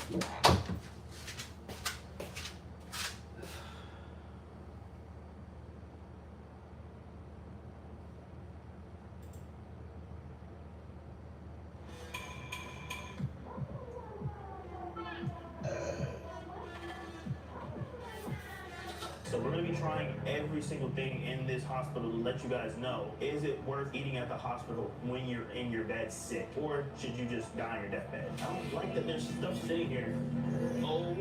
So we're going to be trying every single thing in this hospital to let you guys know, is it worth eating at the hospital when you're in your bed sick? Or should you just die on your deathbed? I don't like that there's stuff sitting here. Oh,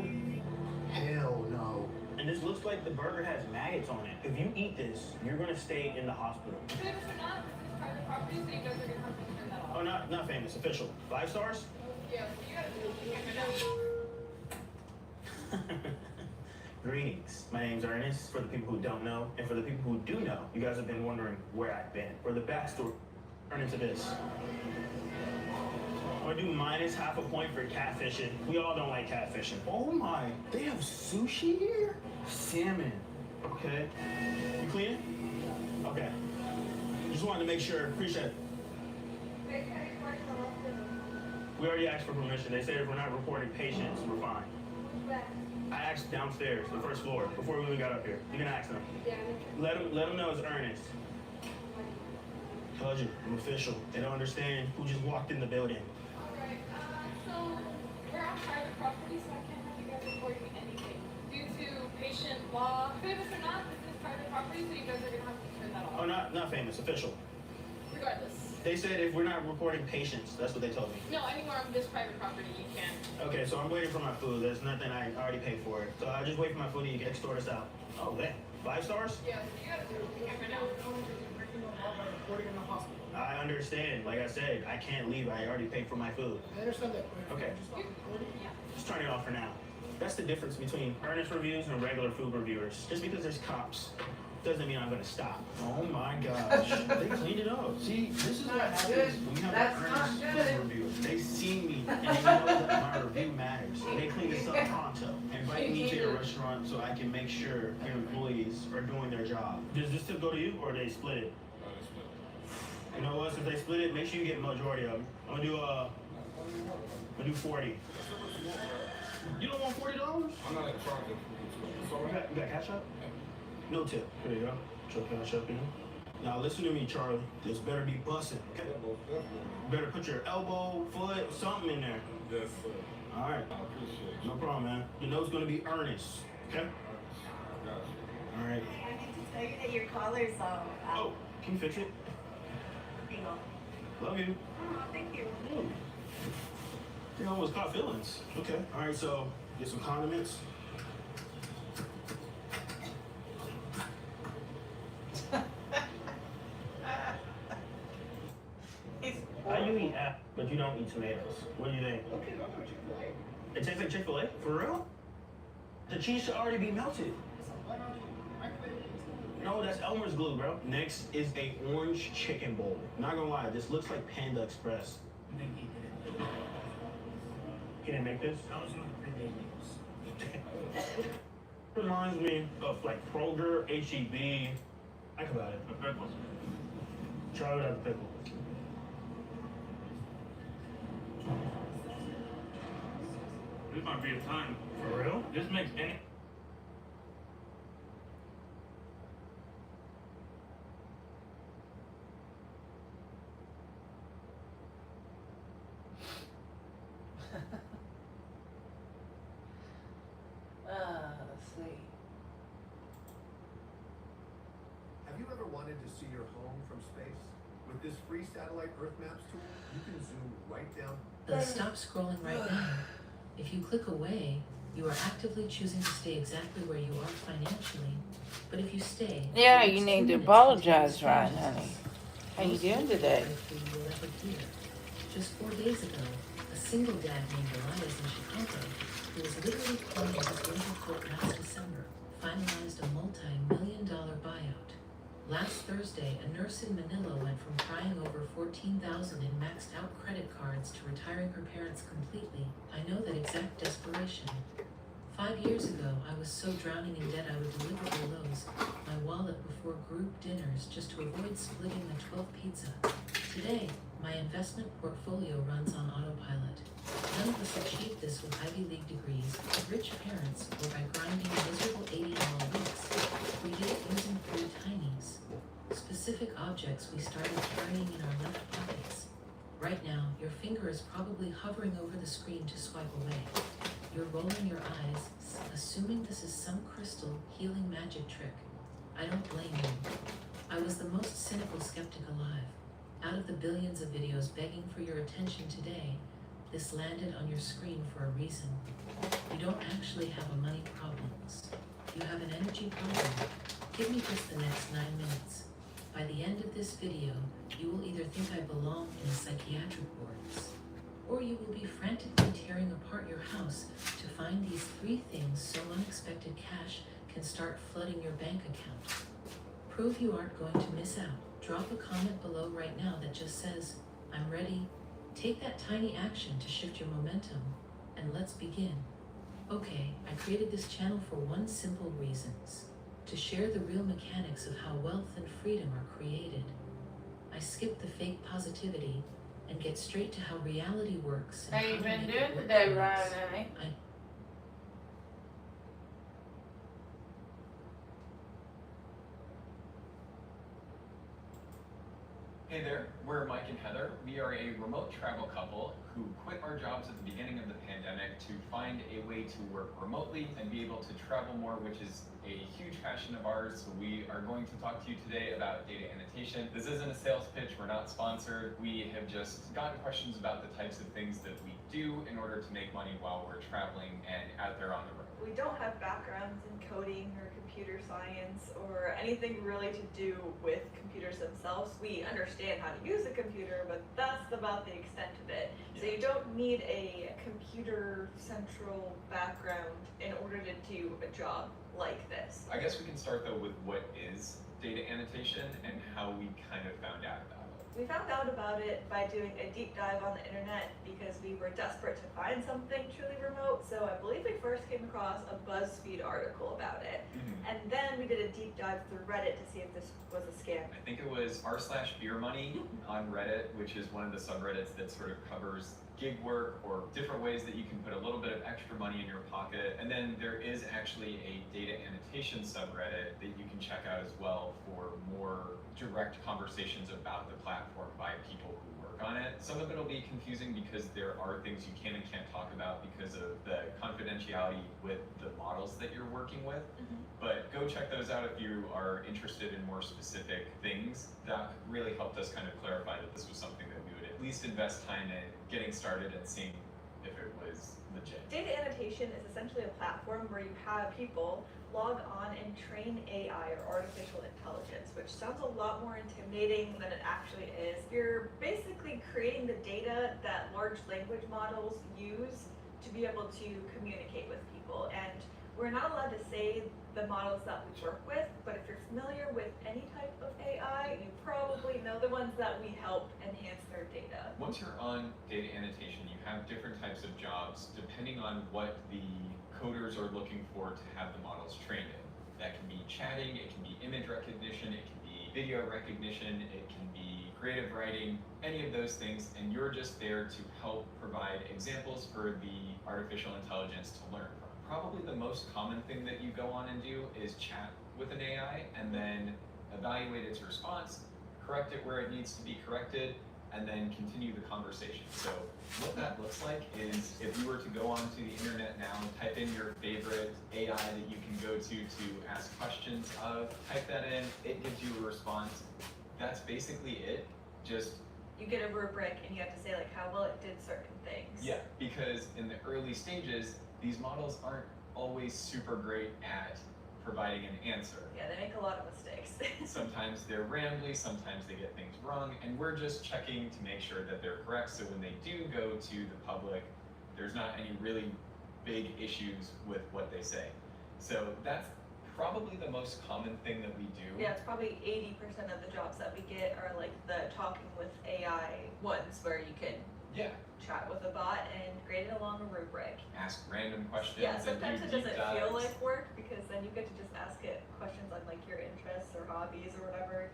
hell no. And this looks like the burger has maggots on it. If you eat this, you're going to stay in the hospital. Famous or not, this is private property, so you guys are going to have to turn that off. Oh, not famous, official. 5 stars? Yeah, you got to do it. Greetings. My name's Ernest, for the people who don't know, and for the people who do know, you guys have been wondering where I've been. For the backstory, turn into this. I'm gonna do minus half a point for catfishing. We all don't like catfishing. Oh my, they have sushi here? Salmon. Okay. You clean it? Okay. Just wanted to make sure. Appreciate it. We already asked for permission. They said if we're not reporting patients, we're fine. I asked downstairs, the first floor, before we even got up here. You can ask them. Yeah. Let them know it's Ernest. Told you, I'm official. They don't understand who just walked in the building. Alright, so we're on private property, so I can't have you guys reporting anything. Due to patient law, famous or not, this is private property, so you guys are gonna have to turn that off. Oh, not famous, official. Regardless. They said if we're not reporting patients, that's what they told me. No, anywhere on this private property, you can't. Okay, so I'm waiting for my food. There's nothing, I already paid for it. So I just wait for my food and you can extort us out. Oh, man. 5 stars? Yeah, you gotta do it. You can't right now. I understand. Like I said, I can't leave. I already paid for my food. I understand that. Okay. Yeah. Just turn it off for now. That's the difference between Ernest reviews and regular food reviewers. Just because there's cops doesn't mean I'm gonna stop. Oh my gosh. They cleaned it up. See, this is what happens when you have an Ernest food reviewer. They see me and they know that my review matters. They clean this up pronto. Invite me to your restaurant so I can make sure your employees are doing their job. Does this tip go to you or they split it? You know what? Since they split it, make sure you get majority of them. I'm gonna do 40. You don't want $40? I'm not in charge of You got cash up? No tip. Here you go. Chuck cash up in. Now listen to me, Charlie. This better be busting. Okay? Better put your elbow, foot, something in there. Yes, sir. All right. I appreciate you. No problem, man. You know it's gonna be Ernest. Okay? I got you. All right. I need to tell you that your collar's out. Oh, can you fix it? Bingo. Love you. Oh, thank you. Oh. You almost caught feelings. Okay. All right. So get some condiments. How you eat apple, but you don't eat tomatoes? What do you think? It tastes like Chick-fil-A? For real? The cheese should already be melted. No, that's Elmer's glue, bro. Next is a orange chicken bowl. Not gonna lie, this looks like Panda Express. He didn't make this? Reminds me of like Kroger, H-E-B. Think about it. A pickle. Try it as a pickle. This might be a time. For real? This makes any. Let's see. Have you ever wanted to see your home from space? With this free satellite Earth Maps tool, you can zoom right down. Stop scrolling right now. If you click away, you are actively choosing to stay exactly where you are financially. But if you stay, Yeah, the you next need 2 to minutes apologize, will be Ryan, experiences. honey. How you Most doing people today? likely you will ever hear. Just 4 days ago, a single dad named Elias in Chicago, who was literally playing his baby court last December, finalized a multi-million-dollar buyout. Last Thursday, a nurse in Manila went from crying over $14,000 in maxed-out credit cards to retiring her parents completely. I know that exact desperation. 5 years ago, I was so drowning in debt I would deliberately lose my wallet before group dinners just to avoid splitting the 12 pizza. Today, my investment portfolio runs on autopilot. None of us achieve this with Ivy League degrees, rich parents, or by grinding miserable 80-hour weeks. We did it using 3 tinies, specific objects we started carrying in our left pockets. Right now, your finger is probably hovering over the screen to swipe away. You're rolling your eyes, assuming this is some crystal healing magic trick. I don't blame you. I was the most cynical skeptic alive. Out of the billions of videos begging for your attention today, this landed on your screen for a reason. You don't actually have a money problems. You have an energy problem. Give me just the next 9 minutes. By the end of this video, you will either think I belong in a psychiatric ward, or you will be frantically tearing apart your house to find these 3 things so unexpected cash can start flooding your bank account. Prove you aren't going to miss out. Drop a comment below right now that just says, I'm ready. Take that tiny action to shift your momentum, and let's begin. Okay, I created this channel for one simple reason: to share the real mechanics of how wealth and freedom are created. I skip the fake positivity and get straight to how reality works. And How you how to been make it doing work today, for us. Ryan? Hey there, we're Mike and Heather. We are a remote travel couple who quit our jobs at the beginning of the pandemic to find a way to work remotely and be able to travel more, which is a huge passion of ours. So we are going to talk to you today about data annotation. This isn't a sales pitch, we're not sponsored. We have just gotten questions about the types of things that we do in order to make money while we're traveling and out there on the road. We don't have backgrounds in coding or computer science or anything really to do with computers themselves. We understand how to use a computer, but that's about the extent of it. So you don't need a computer central background in order to do a job like this. I guess we can start though with what is data annotation and how we kind of found out about it. We found out about it by doing a deep dive on the internet because we were desperate to find something truly remote. So I believe we first came across a BuzzFeed article about it. And then we did a deep dive through Reddit to see if this was a scam. I think it was r/beermoney on Reddit, which is one of the subreddits that sort of covers gig work or different ways that you can put a little bit of extra money in your pocket. And then there is actually a data annotation subreddit that you can check out as well for more direct conversations about the platform by people who work on it. Some of it will be confusing because there are things you can and can't talk about because of the confidentiality with the models that you're working with. But go check those out if you are interested in more specific things. That really helped us kind of clarify that this was something that we would at least invest time in getting started and seeing if it was legit. Data annotation is essentially a platform where you have people log on and train AI or artificial intelligence, which sounds a lot more intimidating than it actually is. You're basically creating the data that large language models use to be able to communicate with people. And we're not allowed to say the models that we work with, but if you're familiar with any type of AI, you probably know the ones that we help enhance their data. Once you're on data annotation, you have different types of jobs depending on what the coders are looking for to have the models trained in. That can be chatting, it can be image recognition, it can be video recognition, it can be creative writing, any of those things, and you're just there to help provide examples for the artificial intelligence to learn from. Probably the most common thing that you go on and do is chat with an AI and then evaluate its response, correct it where it needs to be corrected, and then continue the conversation. So what that looks like is if you were to go onto the internet now and type in your favorite AI that you can go to ask questions of, type that in, it gives you a response. That's basically it. Just You get a rubric and you have to say like how well it did certain things. yeah, because in the early stages, these models aren't always super great at providing an answer. Yeah, they make a lot of mistakes. Sometimes they're rambly, sometimes they get things wrong, and we're just checking to make sure that they're correct, so when they do go to the public, there's not any really big issues with what they say. So that's probably the most common thing that we do. Yeah, it's probably 80% of the jobs that we get are like the talking with AI ones where you can chat with a bot and grade it along a rubric. Ask random questions. Yeah, sometimes and it do doesn't deep feel dives. like work because then you get to just ask it questions on like your interests or hobbies or whatever.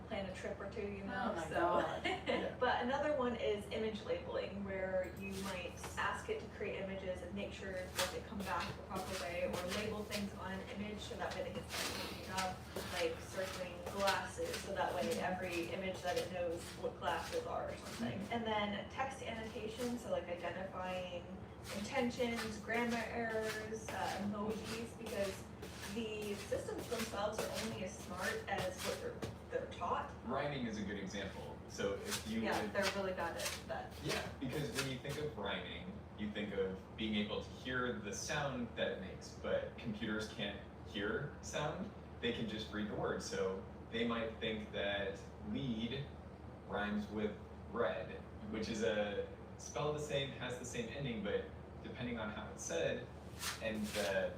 Plan a trip or two, you know. Oh my so. God. Yeah. But another one is image labeling, where you might ask it to create make sure that they come back the proper way, or label things on an image so that way they can start looking up, like circling glasses, so that way every image that it knows what glasses are or something. And then text annotation, so like identifying intentions, grammar errors, emojis, because the systems themselves are only as smart as what they're taught. Rhyming is a good example. So if you Yeah, would- they're really good at that. Yeah, because when you think of rhyming, you think of being able to hear the sound that it makes, but computers can't hear sound, they can just read the word. So they might think that lead rhymes with red, which is spelled the same, has the same ending, but depending on how it's said and the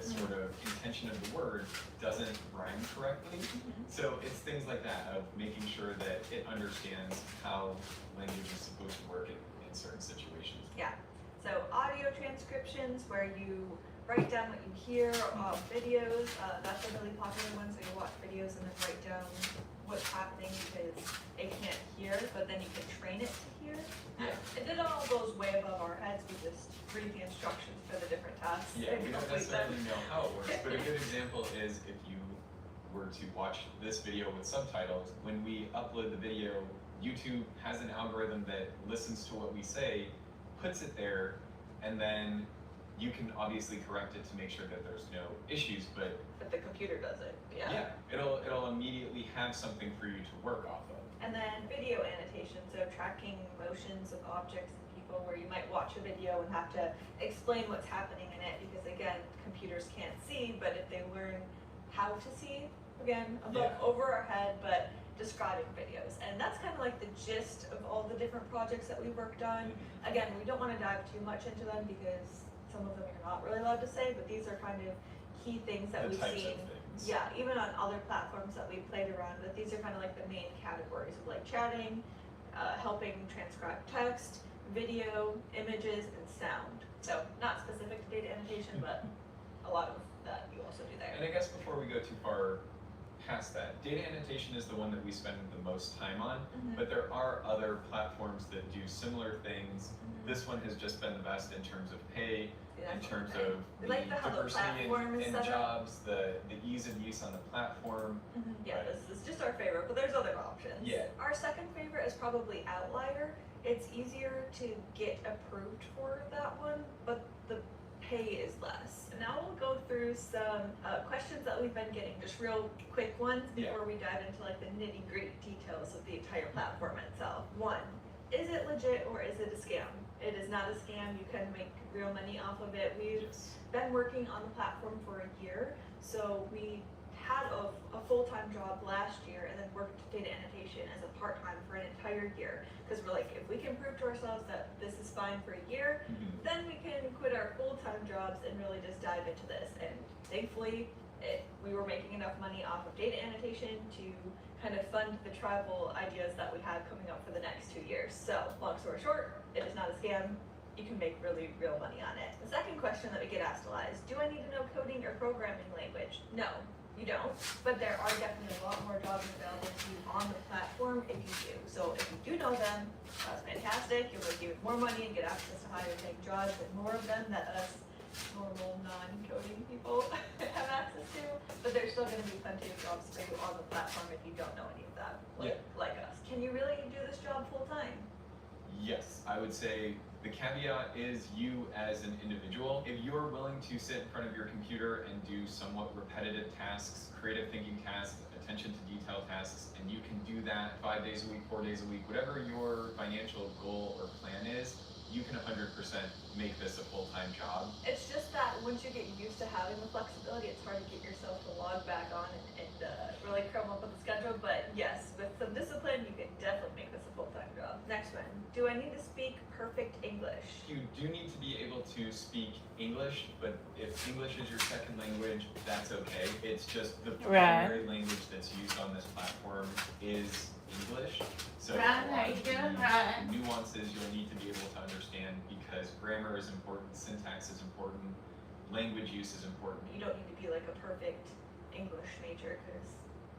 sort of intention of the word doesn't rhyme correctly. So it's things like that of making sure that it understands how language is supposed to work in certain situations. Yeah. So audio transcriptions, where you write down what you hear, videos, that's a really popular one. So you watch videos and then write down what's happening because it can't hear, but then you can train it to hear. Yeah. It all goes way above our heads. We just read the instructions for the different tasks. Yeah, and we don't complete them. necessarily know how it works, but a good example is if you were to watch this video with subtitles, when we upload the video, YouTube has an algorithm that listens to what we say, puts it there, and then you can obviously correct it to make sure that there's no issues, but the computer does it. Yeah. it'll immediately have something for you to work off of. And then video annotation, so tracking motions of objects and people, where you might watch a video and have to explain what's happening in it, because again, computers can't see, but if they learn how to see, again, over our head, but describing videos. And that's kind of like the gist of all the different projects that we worked on. Again, we don't want to dive too much into them because some of them you're not really allowed to say, but these are kind of key things that The we've types seen. of things. Yeah, even on other platforms that we played around with, these are kind of like the main categories of like chatting, helping transcribe text, video, images, and sound. So not specific to data annotation, but a lot of that you also do there. And I guess before we go too far past that, data annotation is the one that we spend the most time on, but there are other platforms that do similar things. This one has just been the best in terms of pay, in terms of We the like how the diversity platform is in set up. jobs, the ease of use on the platform. Yeah, Right. this is just our favorite, but there's other options. Yeah. Our second favorite is probably Outlier. It's easier to get approved for that one, but the pay is less. Now we'll go through some questions that we've been getting, just real quick ones before we dive into like the nitty-gritty details of the entire platform itself. One, is it legit or is it a scam? It is not a scam. You can make real money off of it. We've been working on the platform for a year, so we had a full-time job last year and then worked data annotation as a part-time for an entire year, because we're like, if we can prove to ourselves that this is fine for a year, then we can quit our full-time jobs and really just dive into this. And thankfully we were making enough money off of data annotation to kind of fund the travel ideas that we had coming up for the next 2 years. So long story short, it is not a scam. You can make really real money on it. The second question that we get asked a lot is, do I need to know coding or programming language? No, you don't, but there are definitely a lot more jobs available to you on the platform if you do. So if you do know them, that's fantastic. You'll make even more money and get access to higher paying jobs and more of them that us normal non-coding people have access to. But there's still going to be plenty of jobs for you on the platform if you don't know any of that, like us. Can you really do this job full time? Yes, I would say the caveat is you as an individual. If you're willing to sit in front of your computer and do somewhat repetitive tasks, creative thinking tasks, attention to detail tasks, and you can do that 5 days a week, 4 days a week, whatever your financial goal or plan is, you can 100% make this a full-time job. It's just that once you get used to having the flexibility, it's hard to get yourself to log back on and really come up with a schedule. But yes, with some discipline, you can definitely make this a full-time job. Next one, do I need to speak perfect English? You do need to be able to speak English, but if English is your second language, that's okay. It's just the primary language that's used on this platform is English. So a lot of the nuances you'll need to be able to understand, because grammar is important, syntax is important, language use is important. You don't need to be like a perfect English major, because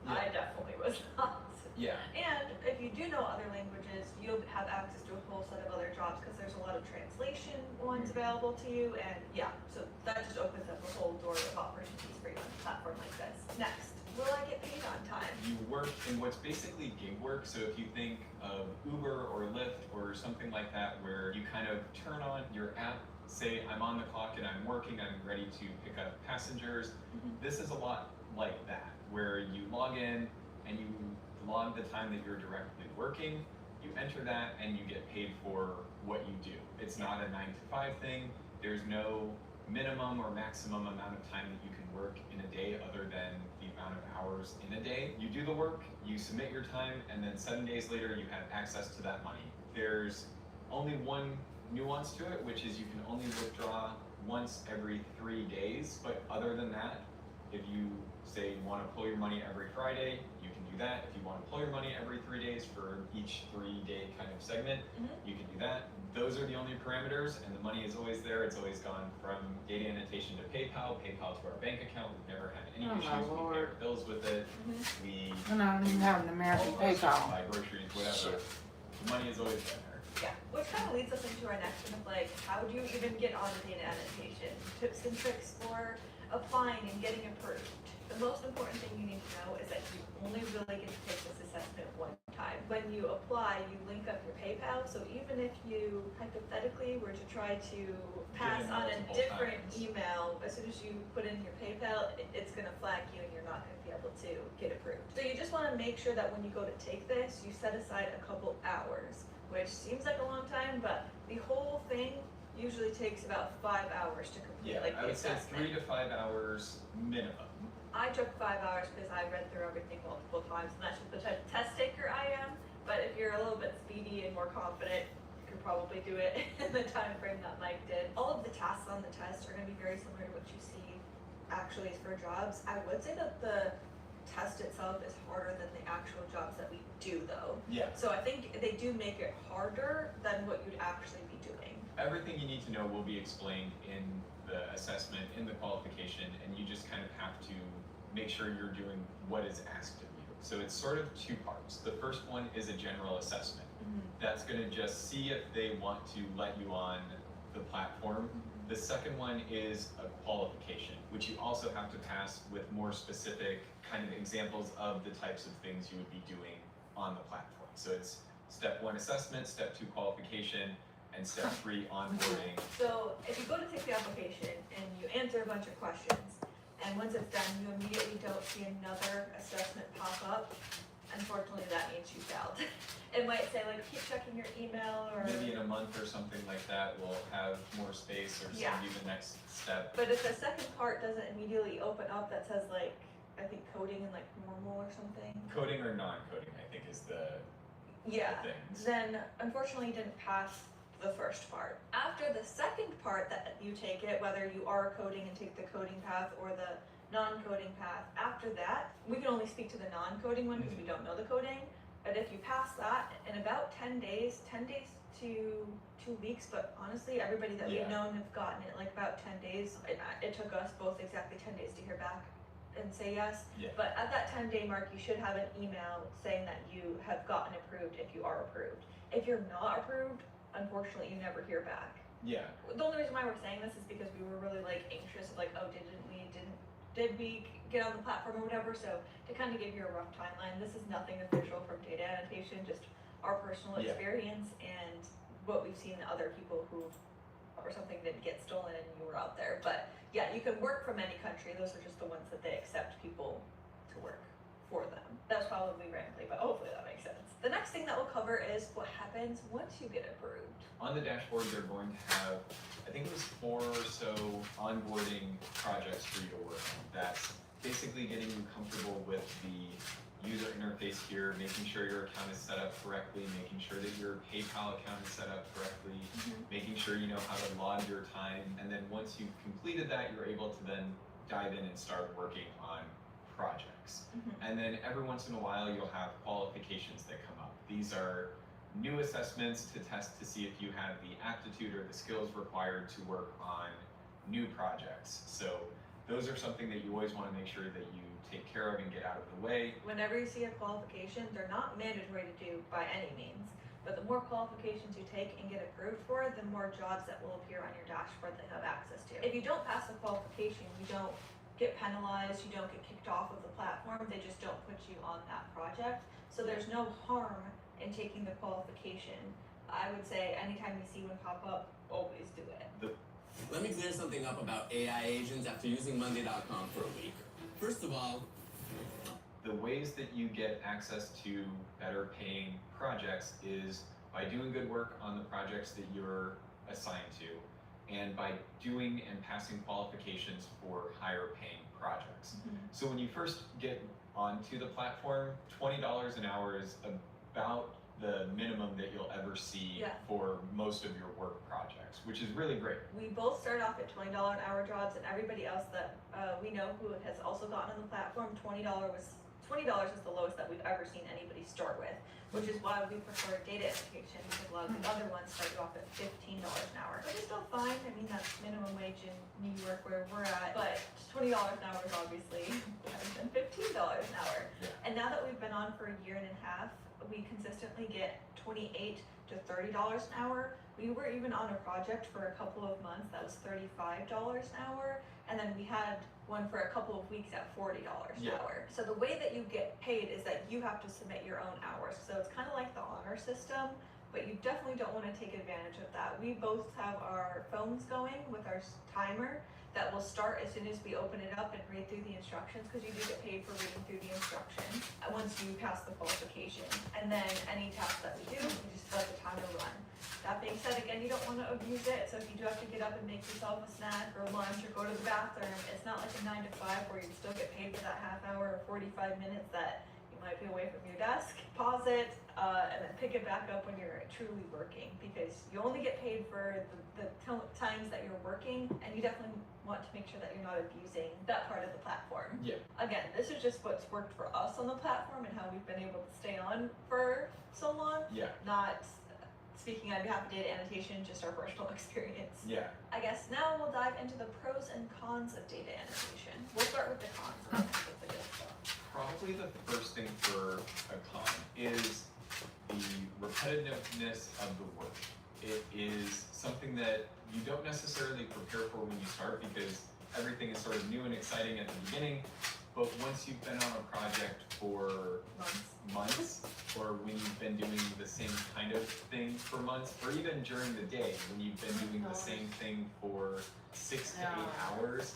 I definitely was not. Yeah. And if you do know other languages, you'll have access to a whole set of other jobs because there's a lot of translation ones available to you. And yeah, so that just opens up a whole door of opportunities for you on a platform like this. Next, will I get paid on time? You work in what's basically gig work. So if you think of Uber or Lyft or something like that, where you kind of turn on your app, say I'm on the clock and I'm working, I'm ready to pick up passengers. This is a lot like that, where you log in and you log the time that you're directly working, you enter that and you get paid for what you do. It's not a 9 to 5 thing. There's no minimum or maximum amount of time that you can work in a day other than the amount of hours in a day. You do the work, you submit your time, and then 7 days later you have access to that money. There's only one nuance to it, which is you can only withdraw once every 3 days, but other than that, if you say you want to pull your money every Friday, you can do that. If you want to pull your money every 3 days for each 3-day kind of segment, you can do that. Those are the only parameters, and the money is always there. It's always gone from data annotation to PayPal to our bank account. We've never had any Oh, my issues. We pay Lord. our bills with it. We And I don't even have an American all of our stuff, PayPal. buy groceries, whatever. The money has always been there. Yeah, which kind of leads us into our next one of like, how do you even get on data annotation? Tips and tricks for applying and getting approved. The most important thing you need to know is that you only really get to take this assessment one time. When you apply, you link up your PayPal, so even if you hypothetically were to try to pass on a multiple different times. email, as soon as you put in your PayPal, it's gonna flag you and you're not gonna be able to get approved. So you just wanna make sure that when you go to take this, you set aside a couple hours, which seems like a long time, but the whole thing usually takes about 5 hours to complete, Yeah, like I the would say assessment. 3 to 5 hours minimum. I took 5 hours because I read through everything multiple times, and that's just the type of test taker I am. But if you're a little bit speedy and more confident, you could probably do it in the time frame that Mike did. All of the tasks on the test are going to be very similar to what you see actually for jobs. I would say that the test itself is harder than the actual jobs that we do, though. Yeah. So I think they do make it harder than what you'd actually be doing. Everything you need to know will be explained in the assessment, in the qualification, and you just kind of have to make sure you're doing what is asked of you. So it's sort of 2 parts. The first one is a general assessment. That's going to just see if they want to let you on the platform. The second one is a qualification, which you also have to pass with more specific kind of examples of the types of things you would be doing on the platform. So it's step 1 assessment, step 2 qualification, and step 3 onboarding. So if you go to take the application and you answer a bunch of questions, and once it's done, you immediately don't see another assessment pop up, unfortunately that means you failed. It might say like, keep checking your email or... Maybe in a month or something like that, we'll have more space or send you the next step. But if the second part doesn't immediately open up that says like, I think coding and like normal or something. Coding or non-coding, I think, is the things. Then unfortunately you didn't pass the first part. After the second part that you take it, whether you are coding and take the coding path or the non-coding path, after that, we can only speak to the non-coding one because we don't know the coding. But if you pass that in about 10 days to 2 weeks, but honestly, everybody that we've known have gotten it like about 10 days. It took us both exactly 10 days to hear back and say yes. But at that 10-day mark, you should have an email saying that you have gotten approved if you are approved. If you're not approved, unfortunately, you never hear back. Yeah. The only reason why we're saying this is because we were really like anxious of like, oh, did we get on the platform or whatever? So to kind of give you a rough timeline, this is nothing official from data annotation, just our personal experience and what we've seen in other people who or something didn't get stolen and you were out there. But yeah, you can work from any country. Those are just the ones that they accept people to work for them. That's probably rambly, but hopefully that makes sense. The next thing that we'll cover is what happens once you get approved. On the dashboard, they're going to have, I think it was 4 or so onboarding projects for you to work on. That's basically getting you comfortable with the user interface here, making sure your account is set up correctly, making sure that your PayPal account is set up correctly, making sure you know how to log your time, and then once you've completed that, you're able to then dive in and start working on projects. And then every once in a while, you'll have qualifications that come up. These are new assessments to test to see if you have the aptitude or the skills required to work on new projects. So those are something that you always want to make sure that you take care of and get out of the way. Whenever you see a qualification, they're not mandatory to do by any means, but the more qualifications you take and get approved for, the more jobs that will appear on your dashboard that you have access to. If you don't pass the qualification, you don't get penalized, you don't get kicked off of the platform, they just don't put you on that project. So there's no harm in taking the qualification. I would say anytime you see one pop up, always do it. Let me clear something up about AI agents after using Monday.com for a week. First of all, The ways that you get access to better paying projects is by doing good work on the projects that you're assigned to, and by doing and passing qualifications for higher paying projects. So when you first get onto the platform, $20 an hour is about the minimum that you'll ever see Yeah. for most of your work projects, which is really great. We both started off at $20 an hour jobs, and everybody else that we know who has also gotten on the platform, $20 is the lowest that we've ever seen anybody start with, which is why we prefer data education, because a lot of the other ones started off at $15 an hour. Which is still fine. I mean, that's minimum wage in New York where we're at, but $20 an hour is obviously better than $15 an hour. Yeah. And now that we've been on for a year and a half, we consistently get $28 to $30 an hour. We were even on a project for a couple of months that was $35 an hour, and then we had one for a couple of weeks at $40 an Yeah. hour. So the way that you get paid is that you have to submit your own hours. So it's kind of like the honor system, but you definitely don't want to take advantage of that. We both have our phones going with our timer that will start as soon as we open it up and read through the instructions, because you do get paid for reading through the instructions once you pass the qualification. And then any task that we do, we just let the timer run. That being said, again, you don't want to abuse it, so if you do have to get up and make yourself a snack or lunch or go to the bathroom, it's not like a 9 to 5 where you still get paid for that half hour or 45 minutes that you might be away from your desk. Pause it, and then pick it back up when you're truly working, because you only get paid for the times that you're working, and you definitely want to make sure that you're not abusing that part of the platform. Yeah. Again, this is just what's worked for us on the platform and how we've been able to stay on for so long, Yeah. not speaking on behalf of data annotation, just our personal experience. Yeah. I guess now we'll dive into the pros and cons of data annotation. We'll start with the cons, and I think that's a good stuff. Probably the first thing for a con is the repetitiveness of the work. It is something that you don't necessarily prepare for when you start, because everything is sort of new and exciting at the beginning, but once you've been on a project for months, or when you've been doing the same kind of thing for months, or even during the day when you've been doing the same thing for 6 to 8 hours,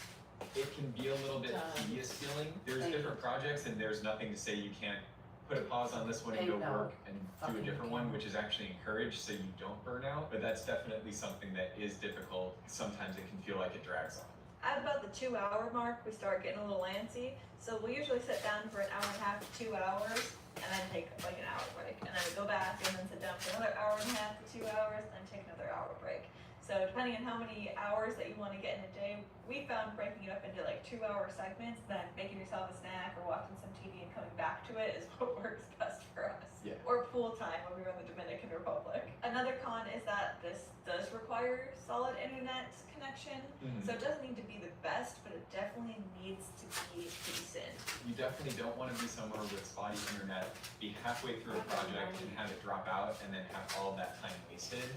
it can be a little bit tedious feeling. There's different projects, and there's nothing to say you can't put a pause on this one and go work and do a different one, which is actually encouraged so you don't burn out. But that's definitely something that is difficult. Sometimes it can feel like it drags on. At about the 2 hour mark, we start getting a little antsy. So we'll usually sit down for an hour and a half to 2 hours, and then take like an hour break. And then we go back and then sit down for another hour and a half to 2 hours, and then take another hour break. So depending on how many hours that you want to get in a day, we found breaking it up into like 2 hour segments, then making yourself a snack or watching some TV and coming back to it is what works best for us. Yeah. Or pool time when we were in the Dominican Republic. Another con is that this does require solid internet connection. So it doesn't need to be the best, but it definitely needs to be decent. You definitely don't want to be somewhere with spotty internet, be halfway through a project and have it drop out, and then have all that time wasted.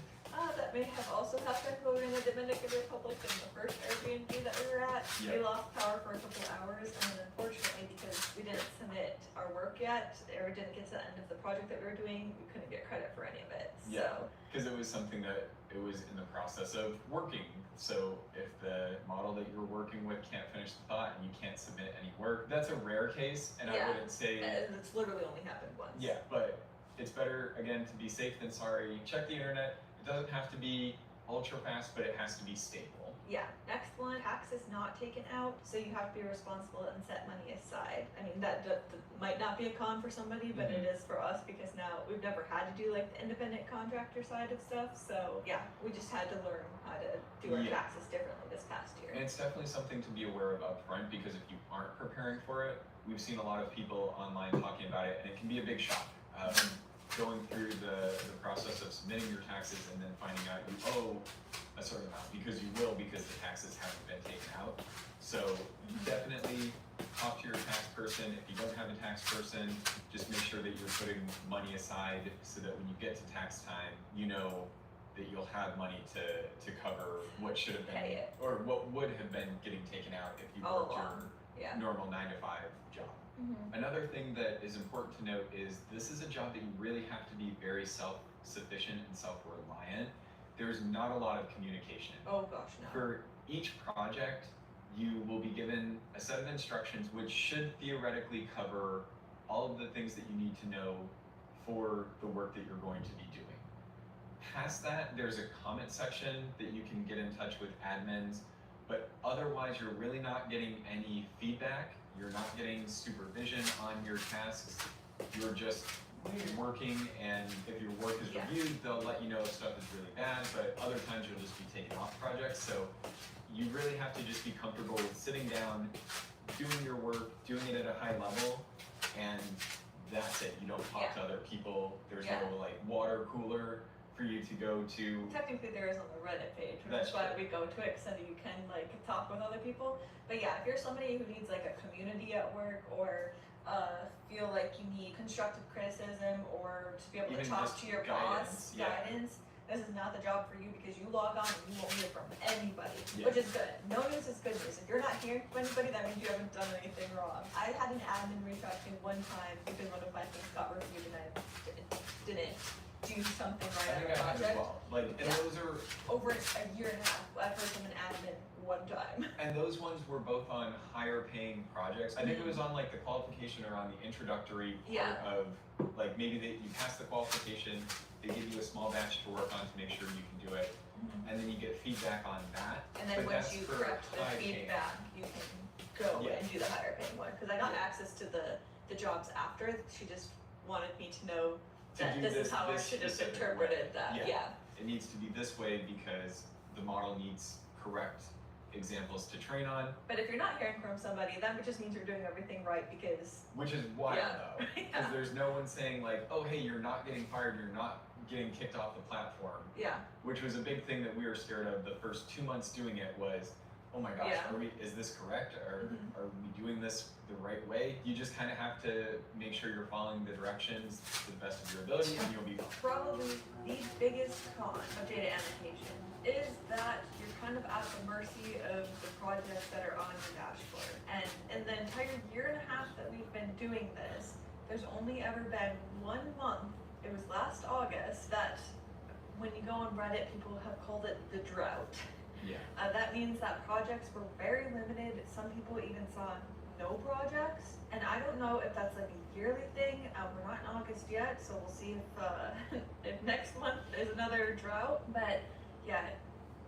That may have also happened when we were in the Dominican Republic in the first Airbnb that we were at. Yeah. We lost power for a couple hours, and then unfortunately, because we didn't submit our work yet, or didn't get to the end of the project that we were doing, we couldn't get credit for any of it. So, Because it was something that it was in the process of working. So if the model that you're working with can't finish the thought and you can't submit any work, that's a rare case, and Yeah. I wouldn't say. and it's literally only happened once. Yeah, but it's better, again, to be safe than sorry. Check the internet. It doesn't have to be ultra fast, but it has to be stable. Yeah. Next one, tax is not taken out, so you have to be responsible and set money aside. I mean, that might not be a con for somebody, but it is for us, because now we've never had to do like the independent contractor side of stuff. So yeah, we just had to learn how to do our taxes differently this past year. And it's definitely something to be aware of up front, because if you aren't preparing for it, we've seen a lot of people online talking about it, and it can be a big shock. Going through the process of submitting your taxes and then finding out you owe a certain amount, because you will, because the taxes haven't been taken out. So definitely talk to your tax person. If you don't have a tax person, just make sure that you're putting money aside so that when you get to tax time, you know that you'll have money to cover what should have been, Pay it. or what would have been getting taken out if you All worked along. your Yeah. normal 9 to 5 job. Another thing that is important to note is this is a job that you really have to be very self-sufficient and self-reliant. There's not a lot of communication. Oh gosh, no. For each project, you will be given a set of instructions which should theoretically cover all of the things that you need to know for the work that you're going to be doing. Past that, there's a comment section that you can get in touch with admins, but otherwise you're really not getting any feedback. You're not getting supervision on your tasks. You're just working, and if your work is reviewed, they'll let you know if stuff is really bad, but other times you'll just be taken off projects. So you really have to just be comfortable with sitting down, doing your work, doing it at a high level, and that's it. You don't talk to other people. There's no like water cooler for you to go to. Technically there is on the Reddit page, which That's is why true. we go to it, so you can like talk with other people. But yeah, if you're somebody who needs like a community at work, or feel like you need constructive criticism, or to be able Even to talk just to your guidance, boss, guidance, this is not the job for you, because you log on and you won't hear from anybody, Yeah. which is good. No news is good news. If you're not hearing from anybody, that means you haven't done anything wrong. I had an admin reach out to me one time because one of my things got reviewed and I didn't do something right I on think the I have as project. well. Like, and Yeah. those are, Over a year and a half, I've heard from an admin one time. and those ones were both on higher paying projects. I think it was on like the qualification or on the introductory part of like maybe that you pass the qualification, they give you a small batch to work on to make sure you can do it, and then you get feedback on that. And then But once that's you for correct the high paying. feedback, you can go Yeah. and do the higher paying one. Cause I got access to the jobs after, she just wanted me to know To that do this is how I this should have specific interpreted way. that, Yeah. yeah. It needs to be this way because the model needs correct examples to train on, But if you're not hearing from somebody, that just means you're doing everything right, because which is wild Yeah. though. Because there's no one saying like, oh hey, you're not getting fired, you're not getting kicked off the platform. yeah, Which was a big thing that we were scared of the first 2 months doing it was, oh my gosh, Yeah. is this correct? Mhm. Are we doing this the right way? You just kind of have to make sure you're following the directions to the best of your ability and you'll be fine. probably the biggest con of data annotation is that you're kind of at the mercy of the projects that are on your dashboard. And in the entire year and a half that we've been doing this, there's only ever been 1 month, it was last August, that when you go on Reddit, people have called it the drought. Yeah. That means that projects were very limited. Some people even saw no projects. And I don't know if that's like a yearly thing. We're not in August yet, so we'll see if if next month is another drought. But yeah,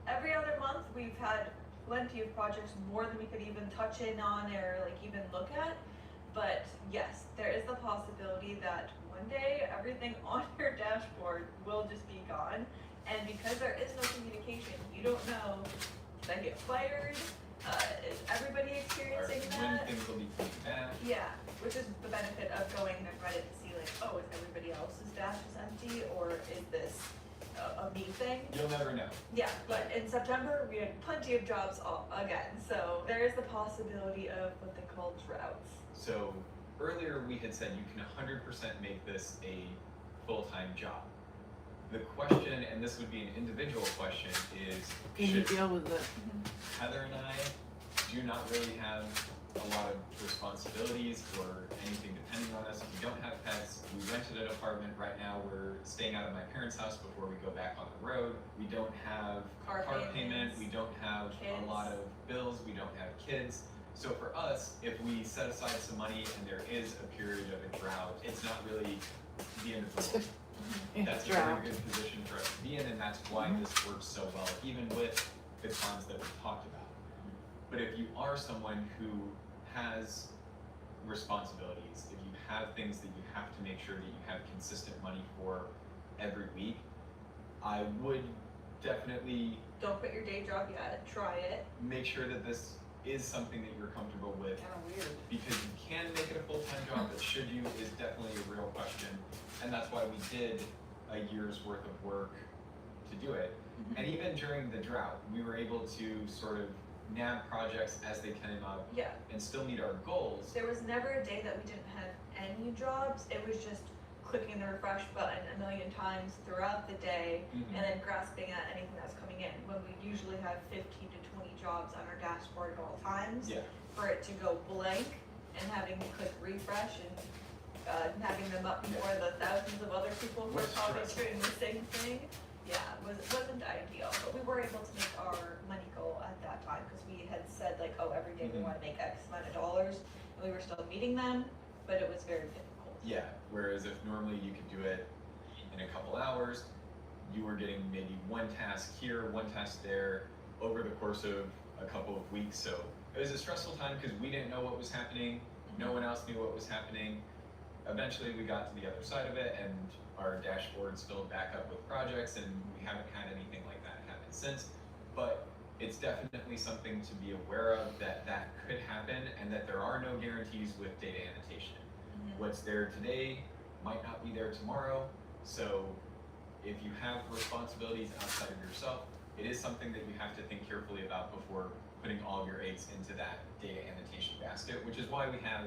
every other month we've had plenty of projects, more than we could even touch in on or like even look at. But yes, there is the possibility that one day everything on your dashboard will just be gone. And because there is no communication, you don't know, did I get fired? Is everybody Or experiencing when that? things will be coming back. Yeah, which is the benefit of going to Reddit to see like, oh, is everybody else's dashes empty, or is this a me thing? You'll never know. Yeah, but in September, we had plenty of jobs again, so there is the possibility of what they call droughts. So earlier we had said you can 100% make this a full-time job. The question, and this would be an individual question, is Can you should deal with it? Heather and I do not really have a lot of responsibilities or anything depending on us. We don't have pets. We rented an apartment. Right now we're staying out of my parents' house before we go back on the road. We don't have Car payment. payments, We don't have kids. a lot of bills. We don't have kids. So for us, if we set aside some money and there is a period of a drought, it's not really the end of the world. That's a very good position for us to be in, and that's why this works so well, even with the cons that we've talked about. But if you are someone who has responsibilities, if you have things that you have to make sure that you have consistent money for every week, I would definitely Don't quit your day job yet, try it. make sure that this is something that you're comfortable with, Kind of weird. because you can make it a full-time job, but should you is definitely a real question. And that's why we did a year's worth of work to do it. And even during the drought, we were able to sort of nab projects as they came up Yeah. and still meet our goals. There was never a day that we didn't have any jobs. It was just clicking the refresh button a million times throughout the day Mhm. and then grasping at anything that's coming in. When we usually have 15 to 20 jobs on our dashboard at all times, Yeah. for it to go blank and having to click refresh and having them up before the thousands of other people who are Was probably stressful. doing the same thing, wasn't ideal. But we were able to make our money goal at that time because we had said like, oh, every day we Mhm. want to make X amount of dollars, and we were still meeting them, but it was very difficult. Yeah, whereas if normally you could do it in a couple hours, you were getting maybe one task here, one task there over the course of a couple of weeks. So it was a stressful time because we didn't know what was happening. No one else knew what was happening. Eventually we got to the other side of it and our dashboards filled back up with projects, and we haven't had anything like that happen since. But it's definitely something to be aware of, that that could happen, and that there are no guarantees with data annotation. What's there today might not be there tomorrow. So if you have responsibilities outside of yourself, it is something that you have to think carefully about before putting all of your eggs into that data annotation basket, which is why we have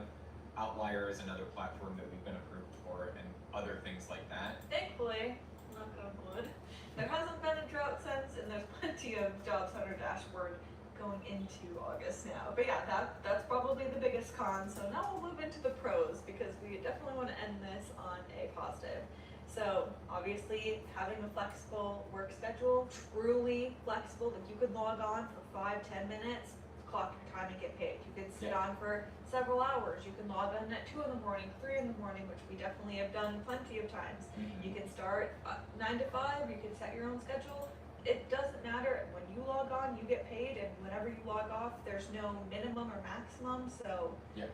Outlier as another platform that we've been approved for, and other things like that. Thankfully, knock on wood, there hasn't been a drought since, and there's plenty of jobs on our dashboard going into August now. But yeah, that's probably the biggest con. So now we'll move into the pros, because we definitely want to end this on a positive. So obviously having a flexible work schedule, truly flexible, like you could log on for 5-10 minutes, clock your time and get paid. You could sit on for several hours. You can log on at 2 in the morning, 3 in the morning, which we definitely have done plenty of times. You can start 9 to 5, you can set your own schedule. It doesn't matter. When you log on, you get paid, and whenever you log off, there's no minimum or maximum. So Yeah.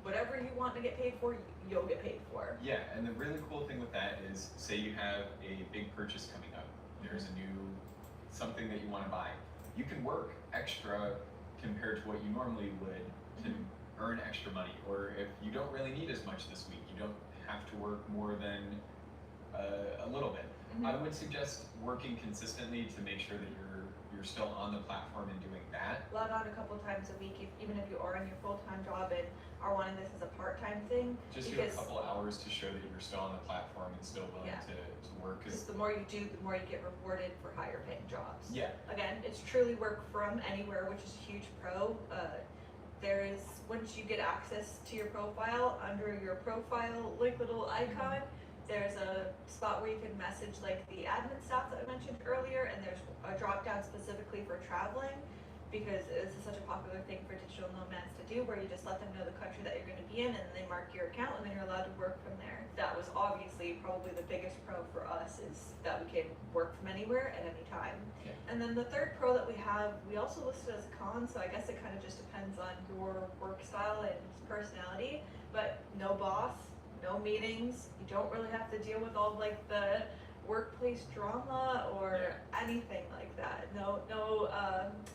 whatever you want to get paid for, you'll get paid for. Yeah, and the really cool thing with that is, say you have a big purchase coming up, there's a new something that you want to buy. You can work extra compared to what you normally would to earn extra money. Or if you don't really need as much this week, you don't have to work more than a little bit. I would suggest working consistently to make sure that you're still on the platform and doing that. Log on a couple times a week, even if you are in your full-time job and are wanting this as a part-time thing. Just do a couple hours to show that you're still on the platform and still willing to work. Because the more you do, the more you get rewarded for higher paying jobs. Yeah. Again, it's truly work from anywhere, which is a huge pro. There is, once you get access to your profile, under your profile like little icon, there's a spot where you can message like the admin staff that I mentioned earlier, and there's a drop down specifically for traveling, because this is such a popular thing for digital nomads to do, where you just let them know the country that you're going to be in, and they mark your account, and then you're allowed to work from there. That was obviously probably the biggest pro for us, is that we can work from anywhere at any time. Yeah. And then the third pro that we have, we also listed as a con, so I guess it kind of just depends on your work style and personality, but no boss, no meetings. You don't really have to deal with all like the workplace drama or anything like that. No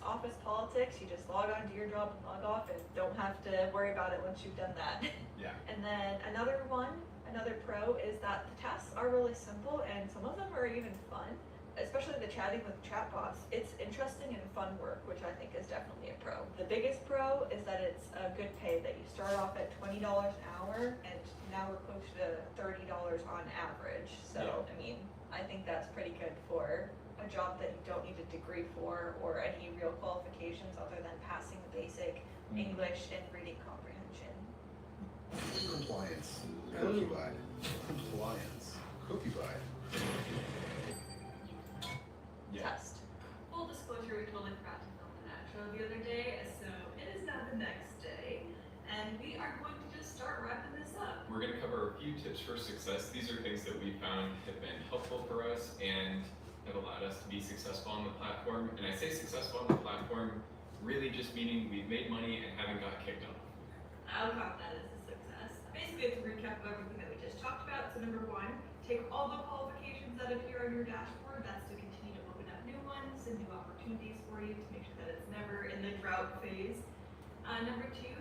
office politics. You just log on to your job and log off, and don't have to worry about it once you've done that. Yeah. And then another pro is that the tasks are really simple, and some of them are even fun. Especially the chatting with chatbots. It's interesting and fun work, which I think is definitely a pro. The biggest pro is that it's a good pay, that you start off at $20 an hour, and now we're close to $30 on average. So, I mean, I think that's pretty good for a job that you don't need a degree for or any real qualifications other than passing the basic English and reading comprehension. Compliance. Cookie buy. Compliance. Cookie buy. Test. Full disclosure, we totally forgot to film an outro the other day, so it is now the next day, and we are going to just start wrapping this up. We're going to cover a few tips for success. These are things that we found have been helpful for us and have allowed us to be successful on the platform. And I say successful on the platform, really just meaning we've made money and haven't got kicked off. I'll count that as a success. Basically, it's a recap of everything that we just talked about. So number one, take all the qualifications that appear on your dashboard. That's to continue to open up new ones and new opportunities for you to make sure that it's never in the drought phase. Number two,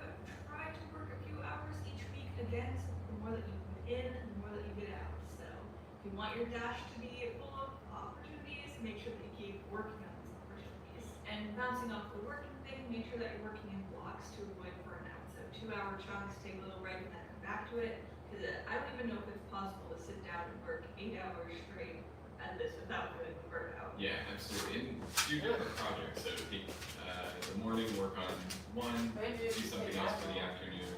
try to work a few hours each week. Again, so the more that you put in, the more that you get out. So if you want your dash to be full of opportunities, make sure that you keep working on those opportunities. And bouncing off the working thing, make like working in blocks to avoid burnout. So 2-hour chunks, take a little break and then come back to it. Because I don't even know if it's possible to sit down and work 8 hours straight at this without feeling the burnout. Yeah, absolutely. And do different projects. So take the morning, work on one, do something else for the afternoon,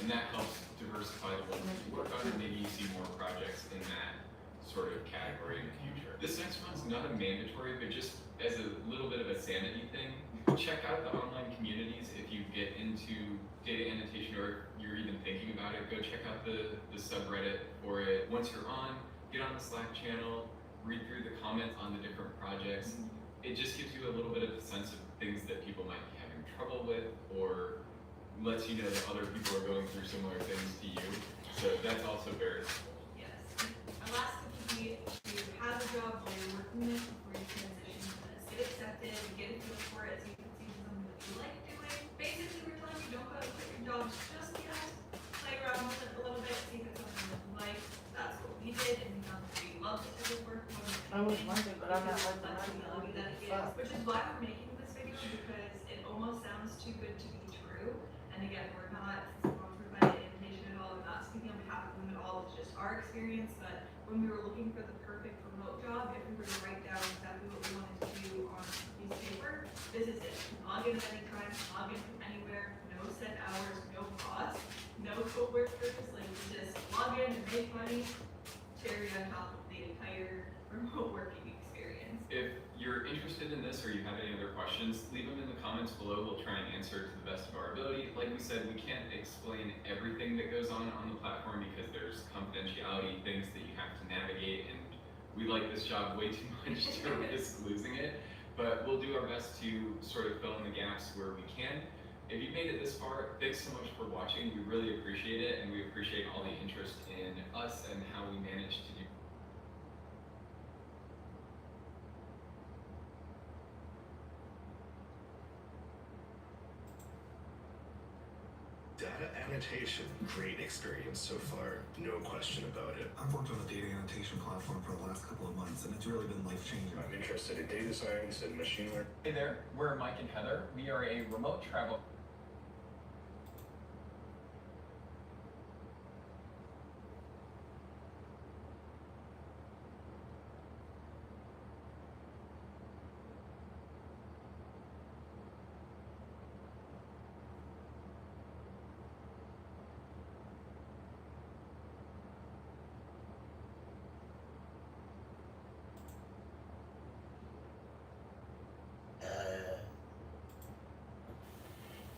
and that helps diversify the ones that you work on, and maybe you see more projects in that sort of category in the future. This next one's not a mandatory, but just as a little bit of a sanity thing, check out the online communities if you get into data annotation or you're even thinking about it. Go check out the subreddit for it. Once you're on, get on the Slack channel, read through the comments on the different projects. It just gives you a little bit of a sense of things that people might be having trouble with, or lets you know that other people are going through similar things to you. So that's also very helpful. Yes. Our last tip would be to have a job while you're working it before you transition to this. Get accepted, get a feel for it so you can see something that you like doing. Basically, we're telling you don't go out and quit your jobs just yet. Play around with it a little bit, see if it's something that you like. That's what we did, and we found that we loved it as a work. I was wondering, but I'm not like the flexibility that it gives, which is why we're making this video, because it almost sounds too good to be true. And again, we're not sponsored by the invitation at all. We're not speaking on behalf of them at all. It's just our experience. But when we were looking for the perfect remote job, if we were to write down exactly what we wanted to do on a piece of paper, this is it. Log in at any time, log in from anywhere, no set hours, no cost, no co-workers. Like, just log in and make money. Cherry on top of the entire remote working experience. If you're interested in this or you have any other questions, leave them in the comments below. We'll try and answer to the best of our ability. Like we said, we can't explain everything that goes on the platform because there's confidentiality, things that you have to navigate, and we like this job way too much to risk losing it. But we'll do our best to sort of fill in the gaps where we can. If you've made it this far, thanks so much for watching. We really appreciate it, and we appreciate all the interest in us and how we manage to do. Data annotation, great experience so far, no question about it. I've worked on a data annotation platform for the last couple of months, and it's really been life-changing. I'm interested in data science and machine learning. Hey there, we're Mike and Heather. We are a remote travel.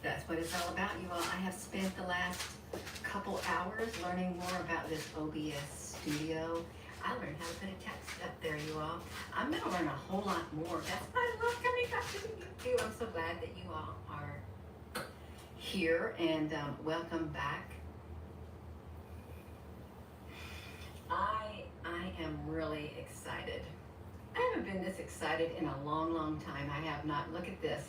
That's what it's all about, you all. I have spent the last couple hours learning more about this OBS studio. I learned how to put a text up there, you all. I'm gonna learn a whole lot more. That's why I love coming back to YouTube. I'm so glad that you all are here, and welcome back. I am really excited. I haven't been this excited in a long, long time. I have not. Look at this.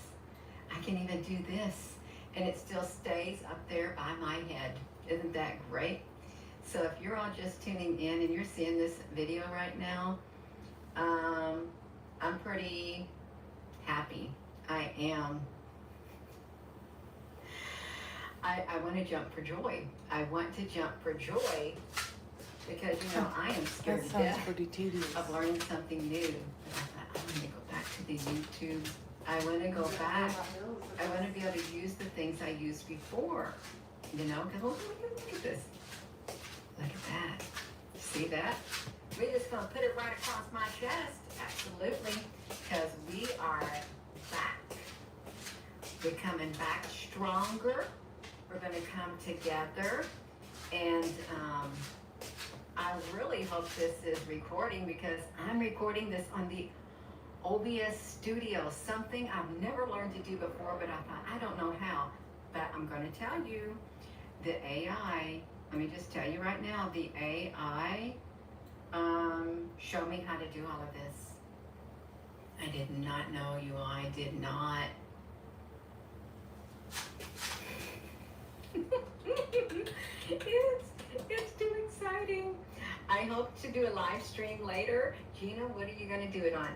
I can even do this, and it still stays up there by my head. Isn't that great? So if you're all just tuning in and you're seeing this video right now, I'm pretty happy. I am. I want to jump for joy. I want to jump for joy because, you know, I am scared to death of learning something new. But I thought, I want to go back to the YouTube. I want to go back. I want to be able to use the things I used before, you know, because look at this. Look at that. See that? We're just going to put it right across my chest. Absolutely. Because we are back. We're coming back stronger. We're going to come together. And I really hope this is recording because I'm recording this on the OBS studio, something I've never learned to do before, but I thought, I don't know how. But I'm going to tell you, the AI, let me just tell you right now, the AI showed me how to do all of this. I did not know, you all, I did not. It's too exciting. I hope to do a live stream later. Gina, what are you going to do it on?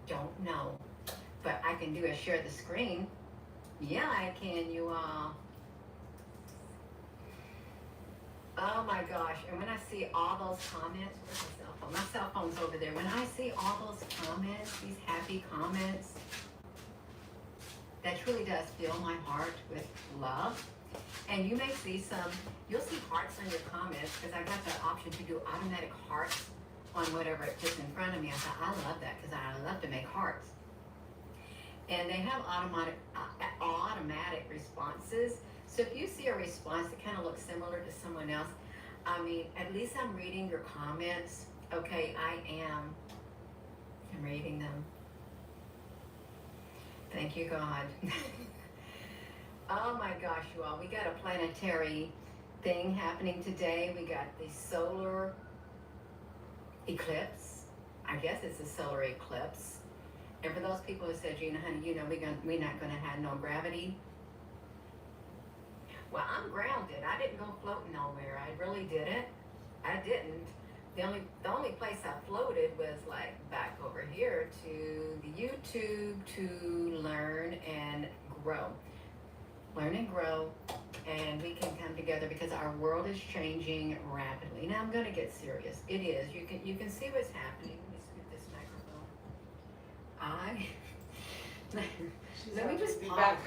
Don't know, but I can do a share the screen. Yeah, I can, you all. Oh my gosh, and when I see all those comments, where's my cell phone? My cell phone's over there. When I see all those comments, these happy comments, that truly does fill my heart with love. And you may see you'll see hearts on your comments, because I got that option to do automatic hearts on whatever it puts in front of me. I thought, I love that, because I love to make hearts. And they have automatic responses. So if you see a response that kind of looks similar to someone else, I mean, at least I'm reading your comments. Okay, I'm reading them. Thank you, God. Oh my gosh, you all, we got a planetary thing happening today. We got the solar eclipse. I guess it's a solar eclipse. And for those people who said, Gina, honey, you know, we're not going to have no gravity. Well, I'm grounded. I didn't go floating nowhere. I really didn't. I didn't. The only place I floated was like back over here to the YouTube to learn and grow. Learn and grow, and we can come together because our world is changing rapidly. Now I'm going to get serious. It is. You can see what's happening. Let me scoot this microphone. Let me just pause.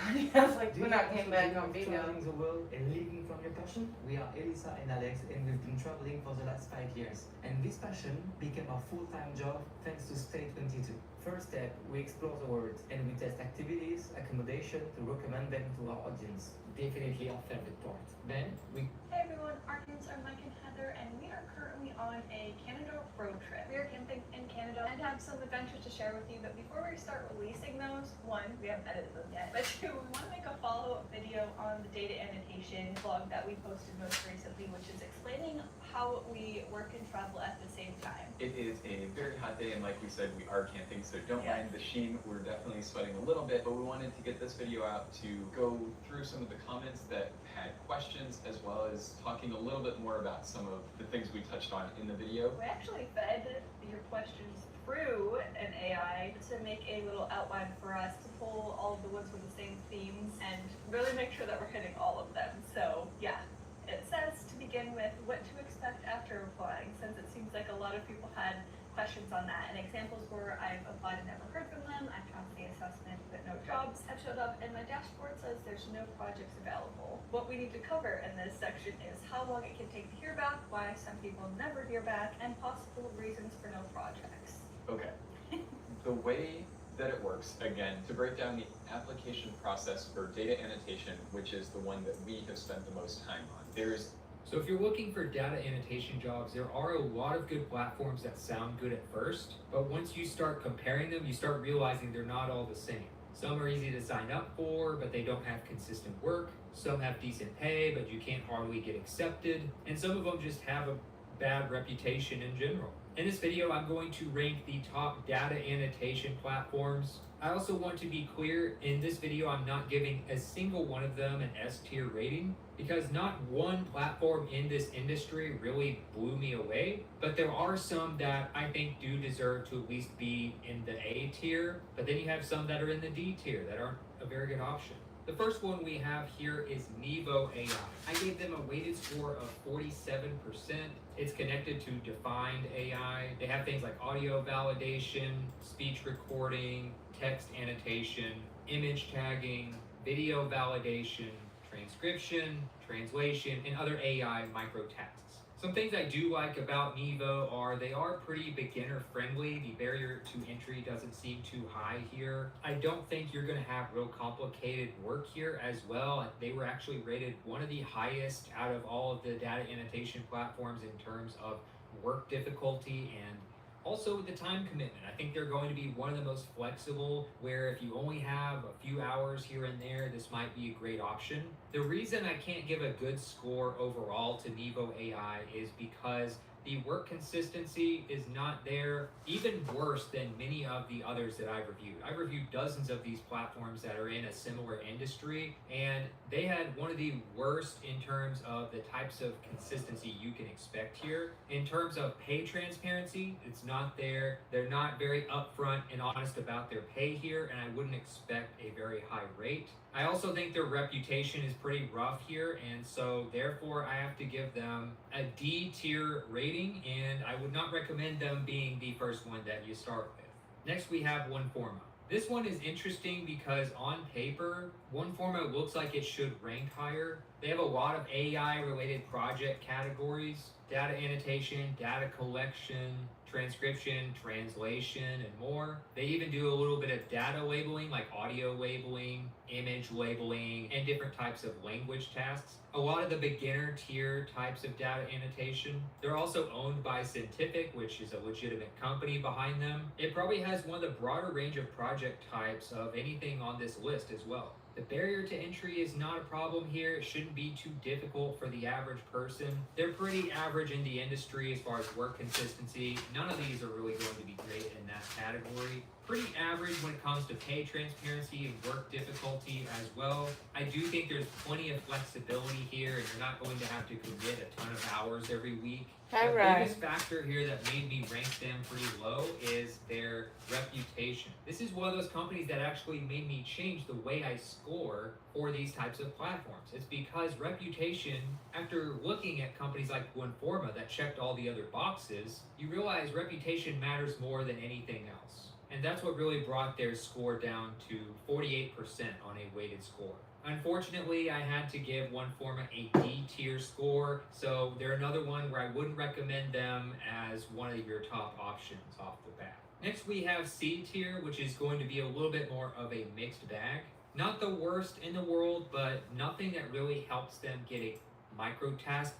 Like we're not getting back on video. Traveling the world and living from your passion? We are Elisa and Alex, and we've been traveling for the last 5 years. And this passion became our full-time job thanks to Stay 22. First step, we explore the world and we test activities, accommodation to recommend them to our audience. Definitely our favorite part. Then we... Hey everyone, our names are Mike and Heather, and we are currently on a Canada road trip. We are camping in Canada and have some adventures to share with you, but before we start releasing those, one, we haven't edited them yet, but two, we want to make a follow-up video on the data annotation blog that we posted most recently, which is explaining how we work and travel at the same time. It is a very hot day, and like we said, we are camping, so don't mind the sheen. We're definitely sweating a little bit, but we wanted to get this video out to go through some of the comments that had questions, as well as talking a little bit more about some of the things we touched on in the video. We actually fed your questions through an AI to make a little outline for us to pull all of the ones with the same themes and really make sure that we're hitting all of them. So yeah, it says to begin with what to expect after applying, since it seems like a lot of people had questions on that. And examples were, I've applied and never heard from them, I've passed the assessment but no jobs have showed up, and my dashboard says there's no projects available. What we need to cover in this section is how long it can take to hear back, why some people never hear back, and possible reasons for no projects. Okay. The way that it works, again, to break down the application process for data annotation, which is the one that we have spent the most time on. So if you're looking for data annotation jobs, there are a lot of good platforms that sound good at first, but once you start comparing them, you start realizing they're not all the same. Some are easy to sign up for, but they don't have consistent work. Some have decent pay, but you can't hardly get accepted. And some of them just have a bad reputation in general. In this video, I'm going to rank the top data annotation platforms. I also want to be clear, in this video, I'm not giving a single one of them an S tier rating, because not one platform in this industry really blew me away, but there are some that I think do deserve to at least be in the A tier, but then you have some that are in the D tier that aren't a very good option. The first one we have here is Nevo AI. I gave them a weighted score of 47%. It's connected to Defined AI. They have things like audio validation, speech recording, text annotation, image tagging, video validation, transcription, translation, and other AI micro tasks. Some things I do like about Nevo are they are pretty beginner friendly. The barrier to entry doesn't seem too high here. I don't think you're going to have real complicated work here as well. They were actually rated one of the highest out of all of the data annotation platforms in terms of work difficulty and also the time commitment. I think they're going to be one of the most flexible, where if you only have a few hours here and there, this might be a great option. The reason I can't give a good score overall to Nevo AI is because the work consistency is not there, even worse than many of the others that I've reviewed. I've reviewed dozens of these platforms that are in a similar industry, and they had one of the worst in terms of the types of consistency you can expect here. In terms of pay transparency, it's not there. They're not very upfront and honest about their pay here, and I wouldn't expect a very high rate. I also think their reputation is pretty rough here, and so therefore I have to give them a D tier rating, and I would not recommend them being the first one that you start with. Next we have OneForma. This one is interesting because on paper, OneForma looks like it should rank higher. They have a lot of AI related project categories: data annotation, data collection, transcription, translation, and more. They even do a little bit of data labeling, like audio labeling, image labeling, and different types of language tasks. A lot of the beginner tier types of data annotation. They're also owned by Scientific, which is a legitimate company behind them. It probably has one of the broader range of project types of anything on this list as well. The barrier to entry is not a problem here. It shouldn't be too difficult for the average person. They're pretty average in the industry as far as work consistency. None of these are really going to be great in that category. Pretty average when it comes to pay transparency and work difficulty as well. I do think there's plenty of flexibility here, and you're not going to have to commit a ton of hours every week. The biggest factor here that made me rank them pretty low is their reputation. This is one of those companies that actually made me change the way I score for these types of platforms. It's because reputation, after looking at companies like OneForma that checked all the other boxes, you realize reputation matters more than anything else. And that's what really brought their score down to 48% on a weighted score. Unfortunately, I had to give OneForma a D tier score, so they're another one where I wouldn't recommend them as one of your top options off the bat. Next we have C tier, which is going to be a little bit more of a mixed bag. Not the worst in the world, but nothing that really helps them get a micro task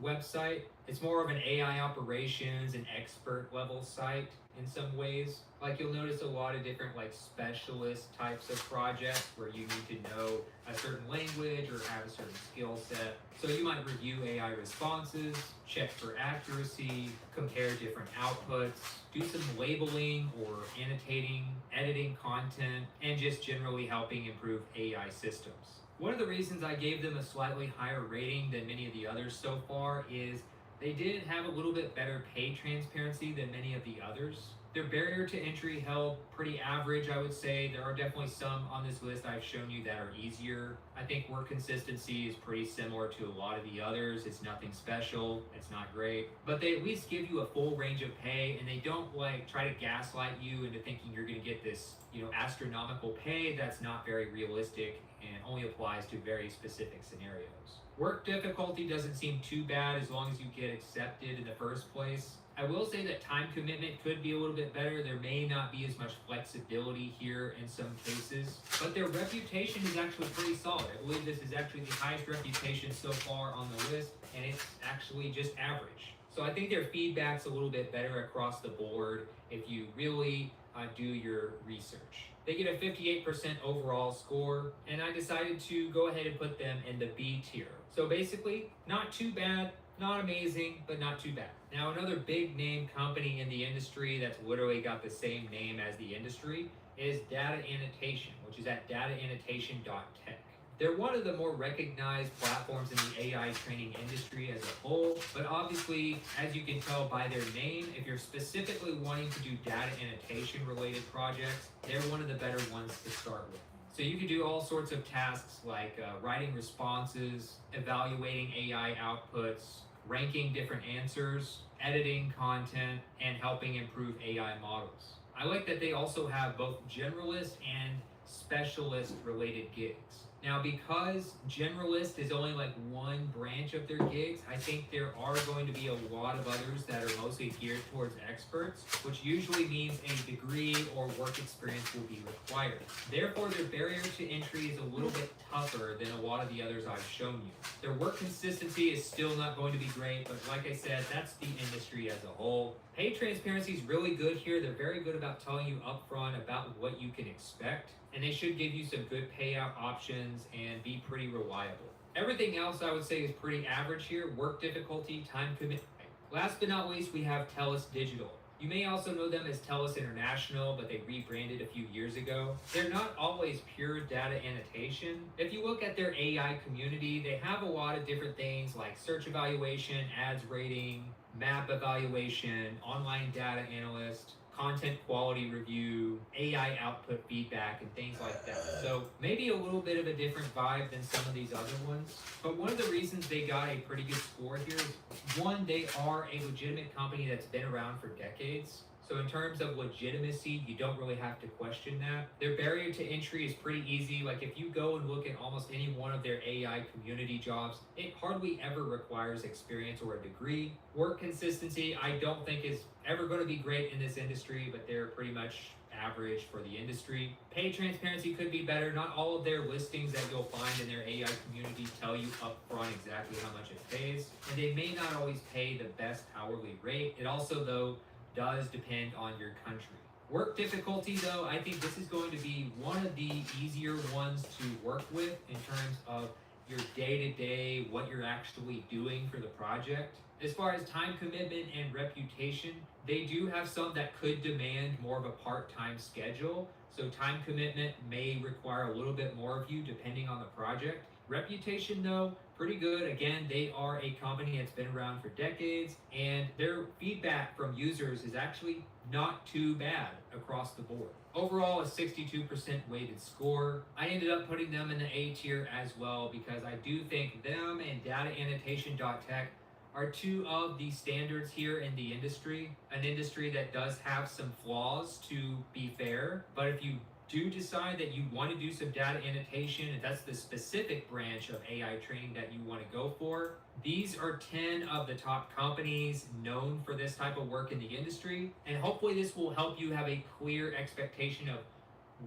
website. It's more of an AI operations and expert level site in some ways. Like you'll notice a lot of different like specialist types of projects where you need to know a certain language or have a certain skill set. So you might review AI responses, check for accuracy, compare different outputs, do some labeling or annotating, editing content, and just generally helping improve AI systems. One of the reasons I gave them a slightly higher rating than many of the others so far is they did have a little bit better pay transparency than many of the others. Their barrier to entry held pretty average, I would say. There are definitely some on this list I've shown you that are easier. I think work consistency is pretty similar to a lot of the others. It's nothing special, it's not great. But they at least give you a full range of pay, and they don't like try to gaslight you into thinking you're gonna get this, astronomical pay. That's not very realistic and only applies to very specific scenarios. Work difficulty doesn't seem too bad as long as you get accepted in the first place. I will say that time commitment could be a little bit better. There may not be as much flexibility here in some cases, but their reputation is actually pretty solid. I believe this is actually the highest reputation so far on the list, and it's actually just average. So I think their feedback's a little bit better across the board if you really do your research. They get a 58% overall score, and I decided to go ahead and put them in the B tier. So basically, not too bad, not amazing, but not too bad. Now, another big name company in the industry that's literally got the same name as the industry is Data Annotation, which is at dataannotation.tech. They're one of the more recognized platforms in the AI training industry as a whole, but obviously, as you can tell by their name, if you're specifically wanting to do data annotation related projects, they're one of the better ones to start with. So you can do all sorts of tasks like writing responses, evaluating AI outputs, ranking different answers, editing content, and helping improve AI models. I like that they also have both generalist and specialist related gigs. Now, because generalist is only like one branch of their gigs, I think there are going to be a lot of others that are mostly geared towards experts, which usually means a degree or work experience will be required. Therefore, their barrier to entry is a little bit tougher than a lot of the others I've shown you. Their work consistency is still not going to be great, but like I said, that's the industry as a whole. Pay transparency is really good here. They're very good about telling you upfront about what you can expect, and they should give you some good payout options and be pretty reliable. Everything else I would say is pretty average here. Work difficulty, time commitment. Last but not least, we have TELUS Digital. You may also know them as TELUS International, but they rebranded a few years ago. They're not always pure data annotation. If you look at their AI community, they have a lot of different things like search evaluation, ads rating, map evaluation, online data analyst, content quality review, AI output feedback, and things like that. So maybe a little bit of a different vibe than some of these other ones. But one of the reasons they got a pretty good score here is, one, they are a legitimate company that's been around for decades. So in terms of legitimacy, you don't really have to question that. Their barrier to entry is pretty easy. Like if you go and look at almost any one of their AI community jobs, it hardly ever requires experience or a degree. Work consistency, I don't think is ever going to be great in this industry, but they're pretty much average for the industry. Pay transparency could be better. Not all of their listings that you'll find in their AI community tell you upfront exactly how much it pays, and they may not always pay the best hourly rate. It also, though, does depend on your country. Work difficulty, though, I think this is going to be one of the easier ones to work with in terms of your day-to-day, what you're actually doing for the project. As far as time commitment and reputation, they do have some that could demand more of a part-time schedule. So time commitment may require a little bit more of you depending on the project. Reputation, though, pretty good. Again, they are a company that's been around for decades, and their feedback from users is actually not too bad across the board. Overall, a 62% weighted score. I ended up putting them in the A tier as well because I do think them and dataannotation.tech are two of the standards here in the industry, an industry that does have some flaws, to be fair. But if you do decide that you want to do some data annotation, and that's the specific branch of AI training that you want to go for, these are 10 of the top companies known for this type of work in the industry. And hopefully this will help you have a clear expectation of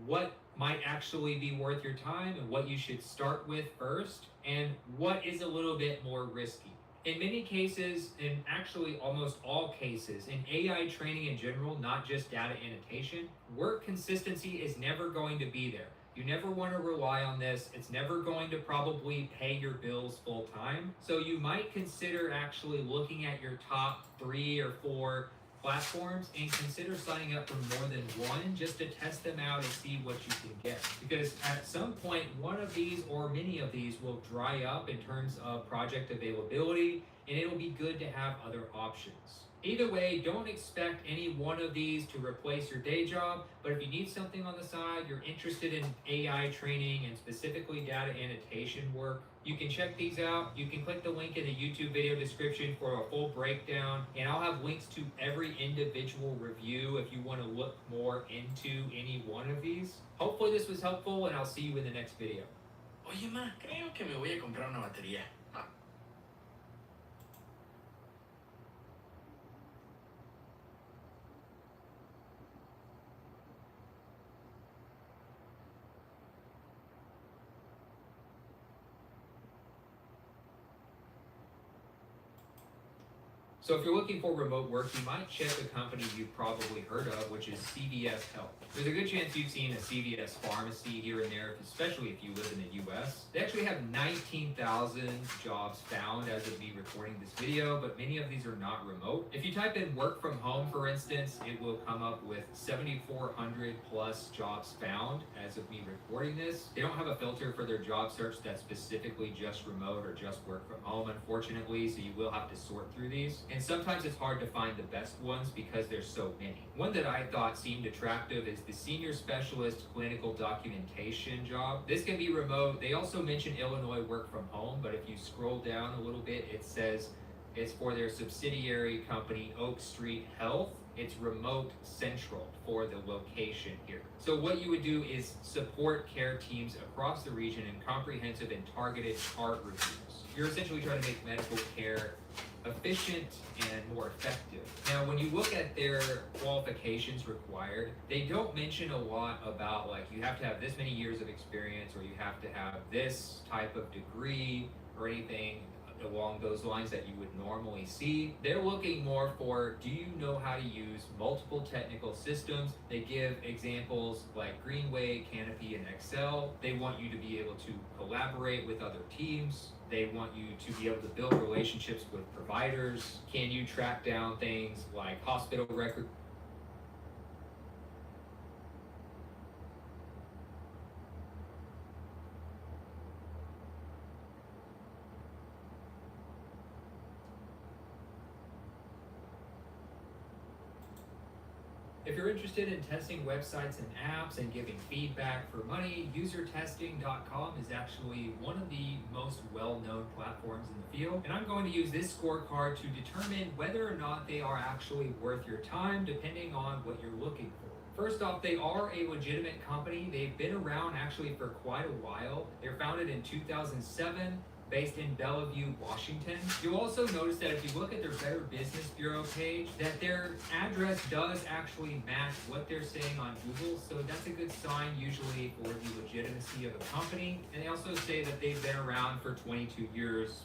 what might actually be worth your time and what you should start with first, and what is a little bit more risky. In many cases, in actually almost all cases, in AI training in general, not just data annotation, work consistency is never going to be there. You never want to rely on this. It's never going to probably pay your bills full time. So you might consider actually looking at your top 3 or 4 platforms and consider signing up for more than one just to test them out and see what you can get. Because at some point, one of these or many of these will dry up in terms of project availability, and it'll be good to have other options. Either way, don't expect any one of these to replace your day job, but if you need something on the side, you're interested in AI training and specifically data annotation work, you can check these out. You can click the link in the YouTube video description for a full breakdown, and I'll have links to every individual review if you want to look more into any one of these. Hopefully this was helpful, and I'll see you in the next video. Oye, ma, creo que me voy a comprar una batería. So if you're looking for remote work, you might check a company you've probably heard of, which is CVS Health. There's a good chance you've seen a CVS pharmacy here and there, especially if you live in the US. They actually have 19,000 jobs found as of me recording this video, but many of these are not remote. If you type in work from home, for instance, it will come up with 7,400 plus jobs found as of me recording this. They don't have a filter for their job search that's specifically just remote or just work from home, unfortunately, so you will have to sort through these. And sometimes it's hard to find the best ones because there's so many. One that I thought seemed attractive is the Senior Specialist Clinical Documentation job. This can be remote. They also mention Illinois work from home, but if you scroll down a little bit, it says it's for their subsidiary company, Oak Street Health. It's remote central for the location here. So what you would do is support care teams across the region in comprehensive and targeted chart reviews. You're essentially trying to make medical care efficient and more effective. Now, when you look at their qualifications required, they don't mention a lot about like you have to have this many years of experience or you have to have this type of degree or anything along those lines that you would normally see. They're looking more for, do you know how to use multiple technical systems? They give examples like Greenway, Canopy, and Excel. They want you to be able to collaborate with other teams. They want you to be able to build relationships with providers. Can you track down things like hospital record? If you're interested in testing websites and apps and giving feedback for money, usertesting.com is actually one of the most well-known platforms in the field. And I'm going to use this scorecard to determine whether or not they are actually worth your time, depending on what you're looking for. First off, they are a legitimate company. They've been around actually for quite a while. They were founded in 2007. Based in Bellevue, Washington. You'll also notice that if you look at their Better Business Bureau page, that their address does actually match what they're saying on Google, so that's a good sign usually for the legitimacy of a company. And they also say that they've been around for 22 years,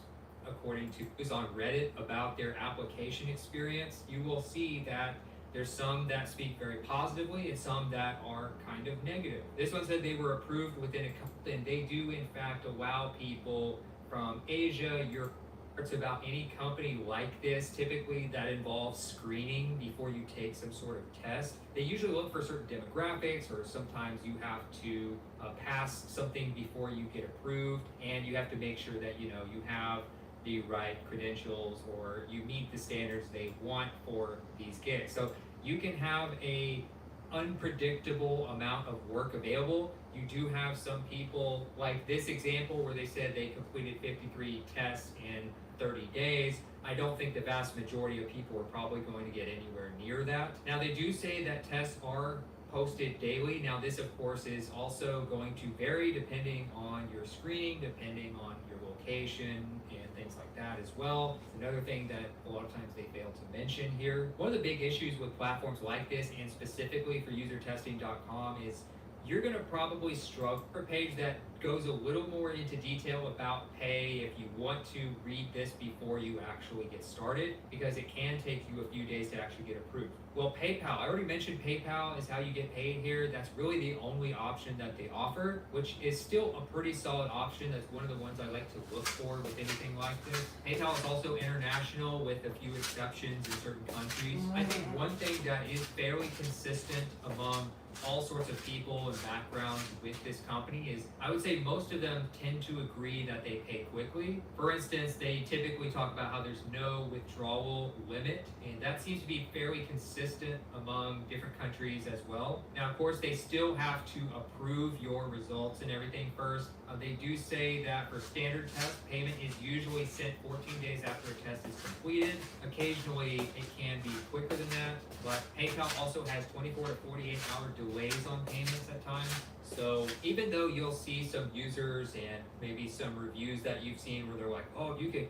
according to who's on Reddit about their application experience. You will see that there's some that speak very positively and some that are kind of negative. This one said they were approved within a couple, and they do in fact allow people from Asia, Europe, it's about any company like this, typically that involves screening before you take some sort of test. They usually look for certain demographics, or sometimes you have to pass something before you get approved, and you have to make sure that you have the right credentials or you meet the standards they want for these gigs. So you can have a unpredictable amount of work available. You do have some people like this example where they said they completed 53 tests in 30 days. I don't think the vast majority of people are probably going to get anywhere near that. Now they do say that tests are posted daily. Now this of course is also going to vary depending on your screening, depending on your location and things like that as well. It's another thing that a lot of times they fail to mention here. One of the big issues with platforms like this, and specifically for usertesting.com, is you're going to probably struggle for a page that goes a little more into detail about pay if you want to read this before you actually get started, because it can take you a few days to actually get approved. Well, PayPal, I already mentioned PayPal is how you get paid here. That's really the only option that they offer, which is still a pretty solid option. That's one of the ones I like to look for with anything like this. PayPal is also international with a few exceptions in certain countries. I think one thing that is fairly consistent among all sorts of people and backgrounds with this company is, I would say most of them tend to agree that they pay quickly. For instance, they typically talk about how there's no withdrawal limit, and that seems to be fairly consistent among different countries as well. Now, of course, they still have to approve your results and everything first. They do say that for standard tests, payment is usually sent 14 days after a test is completed. Occasionally, it can be quicker than that, but PayPal also has 24 to 48 hour delays on payments at times. So even though you'll see some users and maybe some reviews that you've seen where they're like, oh, you could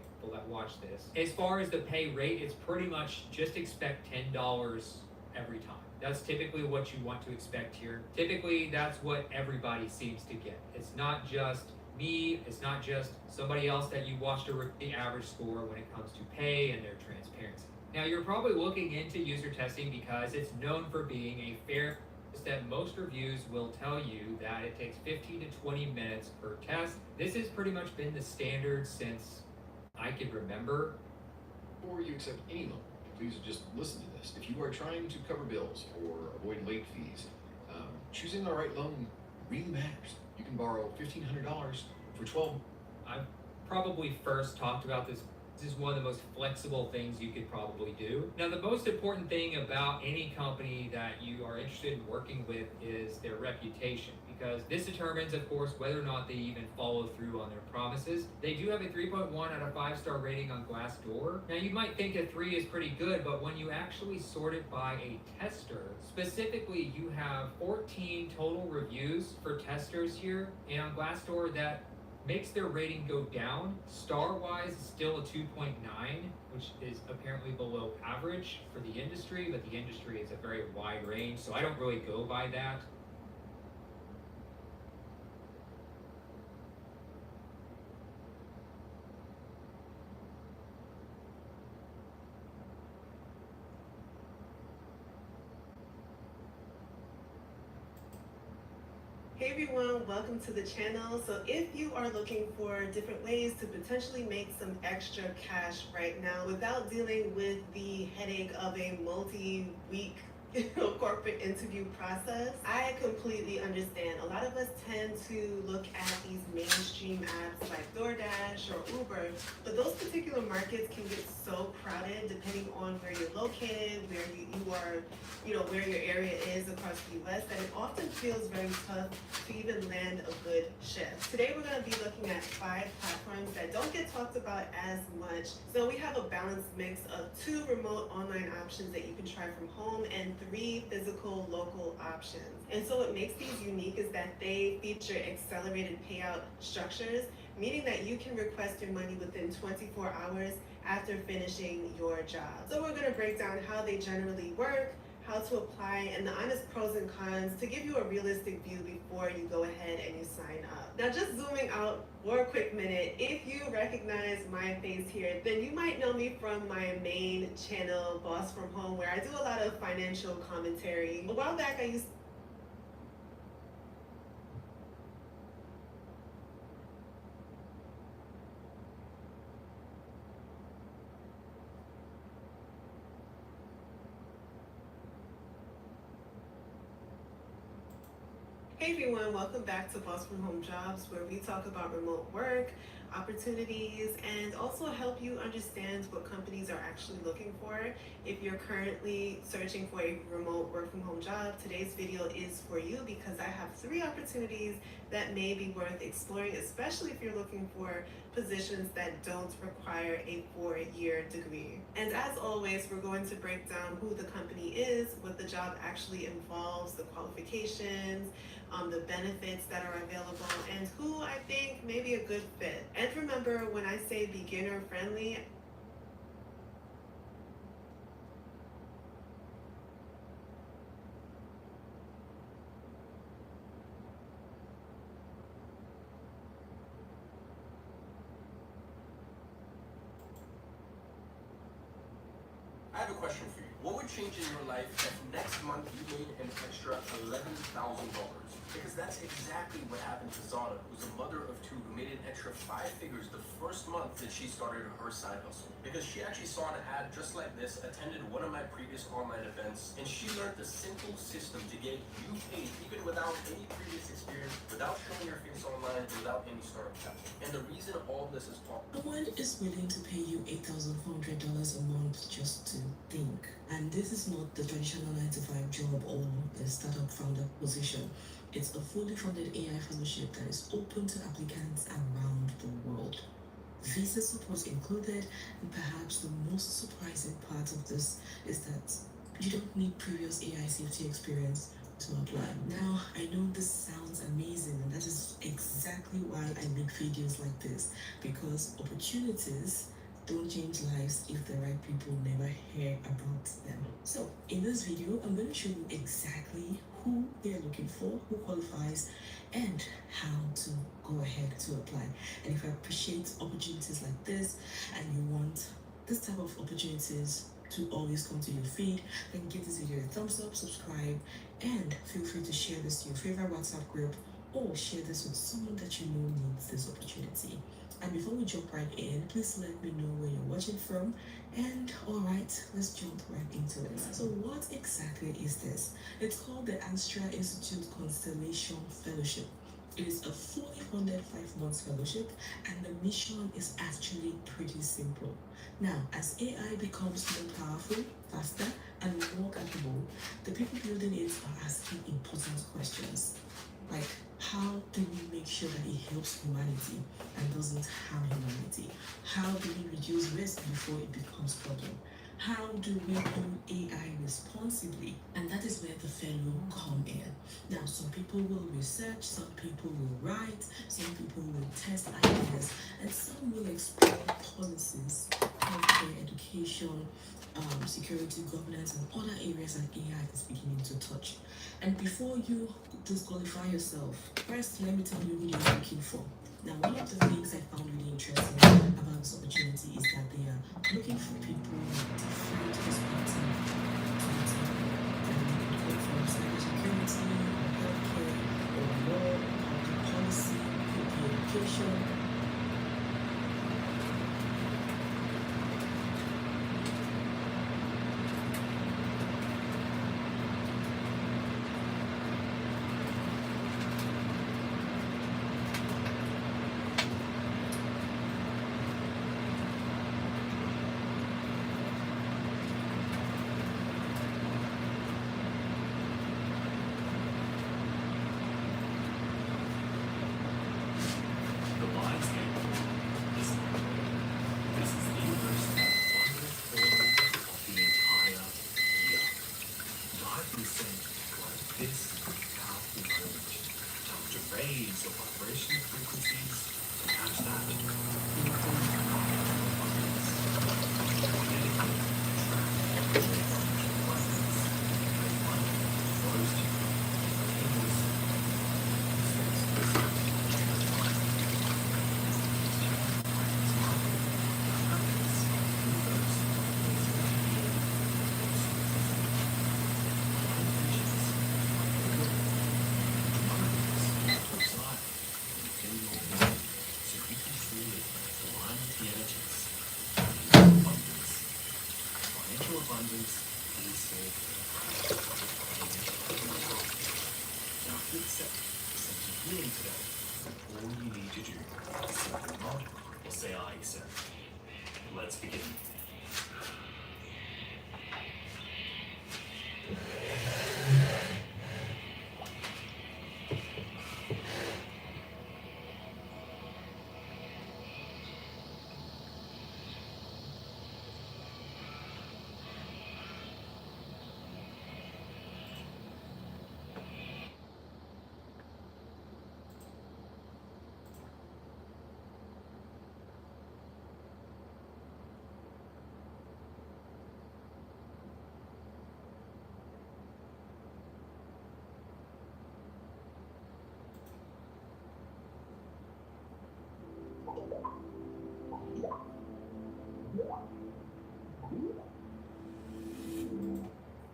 watch this. As far as the pay rate, it's pretty much just expect $10 every time. That's typically what you want to expect here. Typically, that's what everybody seems to get. It's not just me, it's not just somebody else that you watched the average score when it comes to pay and their transparency. Now, you're probably looking into user testing because it's known for being a fair that most reviews will tell you that it takes 15 to 20 minutes per test. This has pretty much been the standard since I can remember. Before you accept any loan, please just listen to this. If you are trying to cover bills or avoid late fees, choosing the right loan really matters. You can borrow $1,500 for 12. I've probably first talked about this. This is one of the most flexible things you could probably do. Now, the most important thing about any company that you are interested in working with is their reputation, because this determines, of course, whether or not they even follow through on their promises. They do have a 3.1 out of 5-star rating on Glassdoor. Now, you might think a 3 is pretty good, but when you actually sort it by a tester, specifically, you have 14 total reviews for testers here, and on Glassdoor, that makes their rating go down. Star-wise, still a 2.9, which is apparently below average for the industry, but the industry is a very wide range, so I don't really go by that. Hey everyone, welcome to the channel. So if you are looking for different ways to potentially make some extra cash right now without dealing with the headache of a multi-week corporate interview process. I completely understand. A lot of us tend to look at these mainstream apps like DoorDash or Uber, but those particular markets can get so crowded depending on where you're located, where you are, where your area is across the US, that it often feels very tough to even land a good shift. Today we're going to be looking at 5 platforms that don't get talked about as much. So we have a balanced mix of 2 remote online options that you can try from home and 3 physical local options. And so what makes these unique is that they feature accelerated payout structures, meaning that you can request your money within 24 hours after finishing your job. So we're going to break down how they generally work, how to apply, and the honest pros and cons to give you a realistic view before you go ahead and you sign up. Now, just zooming out for a quick minute, if you recognize my face here, then you might know me from my main channel, Boss From Home, where I do a lot of financial commentary. A while back, I used Hey everyone, welcome back to Boss From Home Jobs, where we talk about remote work, opportunities, and also help you understand what companies are actually looking for. If you're currently searching for a remote work from home job, today's video is for you because I have 3 opportunities that may be worth exploring, especially if you're looking for positions that don't require a 4-year degree. And as always, we're going to break down who the company is, what the job actually involves, the qualifications, the benefits that are available, and who I think may be a good fit. And remember, when I say beginner friendly, I have a question for you. What would change in your life if next month you made an extra $11,000? Because that's exactly what happened to Zana, who's a mother of 2 who made an extra 5 figures the first month that she started her side hustle. Because she actually saw an ad just like this, attended one of my previous online events, and she learned the simple system to get you paid even without any previous experience, without showing your face online, and without any startup capital. And the reason all of this is possible. No one is willing to pay you $8,400 a month just to think. And this is not the traditional 9-to-5 job or a startup founder position. It's a fully funded AI fellowship that is open to applicants around the world. Visa support included, and perhaps the most surprising part of this is that you don't need previous AI safety experience to apply. Now, I know this sounds amazing, and that is exactly why I make videos like this, because opportunities don't change lives if the right people never hear about them. So in this video, I'm going to show you exactly who they're looking for, who qualifies, and how to go ahead to apply. And if you appreciate opportunities like this and you want this type of opportunities to always come to your feed, then give this video a thumbs up, subscribe, and feel free to share this to your favorite WhatsApp group or share this with someone that you know needs this opportunity. And before we jump right in, please let me know where you're watching from. And alright, let's jump right into it. So what exactly is this? It's called the Astra Institute Constellation Fellowship. It is a fully funded 5-month fellowship, and the mission is actually pretty simple. Now, as AI becomes more powerful, faster, and more capable, the people building it are asking important questions. Like, how do we make sure that it helps humanity and doesn't harm humanity? How do we reduce risk before it becomes a problem? How do we do AI responsibly? And that is where the fellow come in. Now, some people will research, some people will write, some people will test ideas, and some will explore policies, healthcare, education, security, governance, and other areas that AI is beginning to touch. And before you disqualify yourself, first let me tell you who you're looking for. Now, one of the things I found really interesting about this opportunity is that they are looking for people with different perspectives from cybersecurity, or healthcare, or law, or policy, could be education. exactly the same, but this powerful moment to raise your vibration frequencies to match that. Abundance is now to accept the sense of healing today. All you need to do is simply nod or say I accept. Let's begin.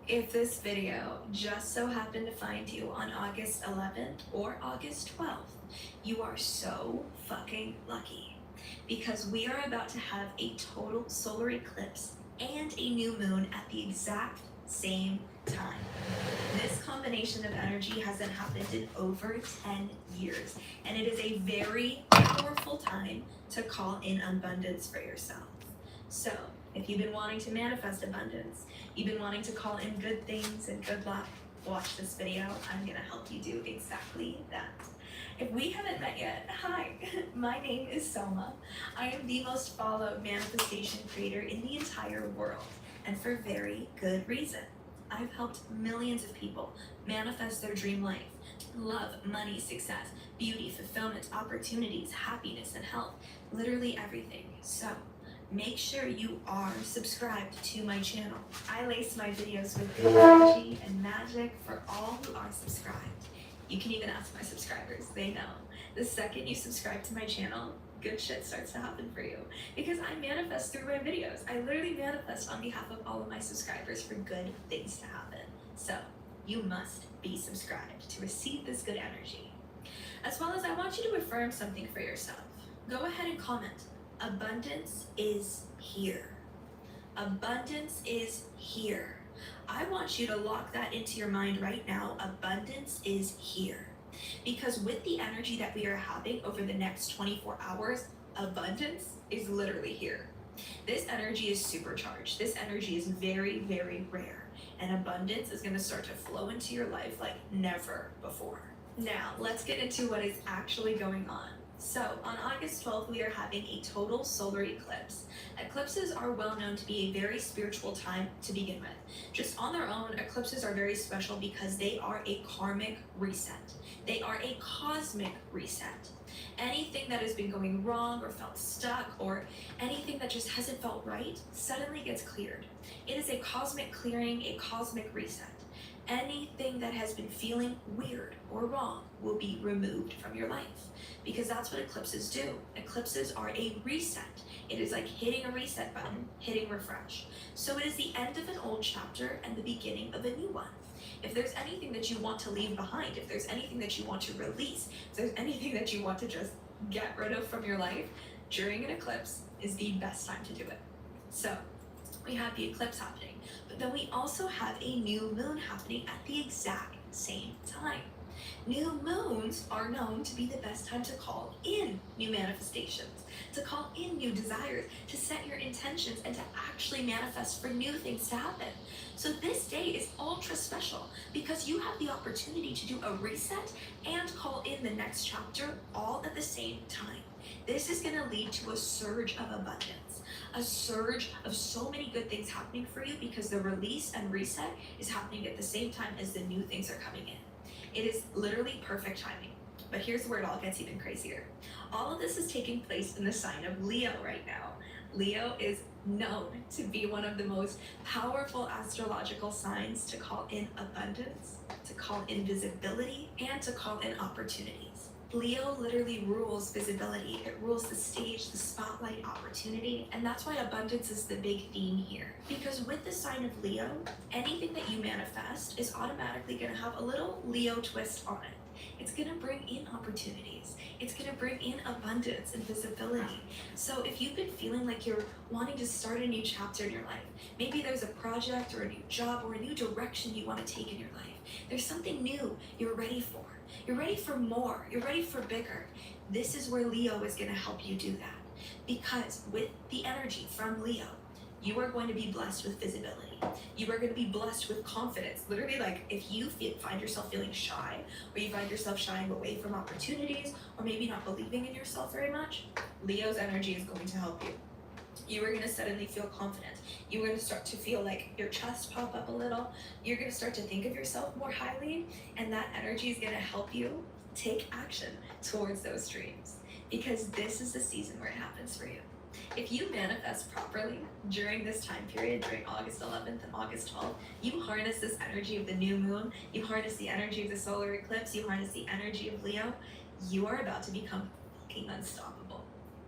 If this video just so happened to find you on August 11th or August 12th, you are so fucking lucky, because we are about to have a total solar eclipse and a new moon at the exact same time. This combination of energy hasn't happened in over 10 years, and it is a very powerful time to call in abundance for yourself. So, if you've been wanting to manifest abundance, you've been wanting to call in good things and good luck, watch this video. I'm gonna help you do exactly that. If we haven't met yet, hi, my name is Soma. I am the most followed manifestation creator in the entire world, and for very good reason. I've helped millions of people manifest their dream life, love, money, success, beauty, fulfillment, opportunities, happiness, and health, literally everything. So, make sure you are subscribed to my channel. I lace my videos with good energy and magic for all who are subscribed. You can even ask my subscribers, they know. The second you subscribe to my channel, good shit starts to happen for you. Because I manifest through my videos. I literally manifest on behalf of all of my subscribers for good things to happen. So, you must be subscribed to receive this good energy. As well as I want you to affirm something for yourself. Go ahead and comment. Abundance is here. Abundance is here. I want you to lock that into your mind right now. Abundance is here. Because with the energy that we are having over the next 24 hours, abundance is literally here. This energy is supercharged. This energy is very, very rare. And abundance is going to start to flow into your life like never before. Now, let's get into what is actually going on. So, on August 12th, we are having a total solar eclipse. Eclipses are well known to be a very spiritual time to begin with. Just on their own, eclipses are very special because they are a karmic reset. They are a cosmic reset. Anything that has been going wrong or felt stuck or anything that just hasn't felt right suddenly gets cleared. It is a cosmic clearing, a cosmic reset. Anything that has been feeling weird or wrong will be removed from your life, because that's what eclipses do. Eclipses are a reset. It is like hitting a reset button, hitting refresh. So it is the end of an old chapter and the beginning of a new one. If there's anything that you want to leave behind, if there's anything that you want to release, if there's anything that you want to just get rid of from your life, during an eclipse is the best time to do it. So we have the eclipse happening, but then we also have a new moon happening at the exact same time. New moons are known to be the best time to call in new manifestations, to call in new desires, to set your intentions, and to actually manifest for new things to happen. So this day is ultra special because you have the opportunity to do a reset and call in the next chapter all at the same time. This is going to lead to a surge of abundance. a surge of so many good things happening for you because the release and reset is happening at the same time as the new things are coming in. It is literally perfect timing. But here's where it all gets even crazier. All of this is taking place in the sign of Leo right now. Leo is known to be one of the most powerful astrological signs to call in abundance, to call in visibility, and to call in opportunities. Leo literally rules visibility. It rules the stage, the spotlight, opportunity, and that's why abundance is the big theme here. Because with the sign of Leo, anything that you manifest is automatically going to have a little Leo twist on it. It's going to bring in opportunities. It's going to bring in abundance and visibility. So if you've been feeling like you're wanting to start a new chapter in your life, maybe there's a project or a new job or a new direction you want to take in your life. There's something new you're ready for. You're ready for more. You're ready for bigger. This is where Leo is going to help you do that. Because with the energy from Leo, you are going to be blessed with visibility. You are going to be blessed with confidence. Literally, like if you find yourself feeling shy, or you find yourself shying away from opportunities, or maybe not believing in yourself very much, Leo's energy is going to help you. You are going to suddenly feel confident. You're going to start to feel like your chest pop up a little. You're going to start to think of yourself more highly, and that energy is going to help you take action towards those dreams. Because this is the season where it happens for you. If you manifest properly during this time period, during August 11th and August 12th, you harness this energy of the new moon, you harness the energy of the solar eclipse, you harness the energy of Leo, you are about to become fucking unstoppable.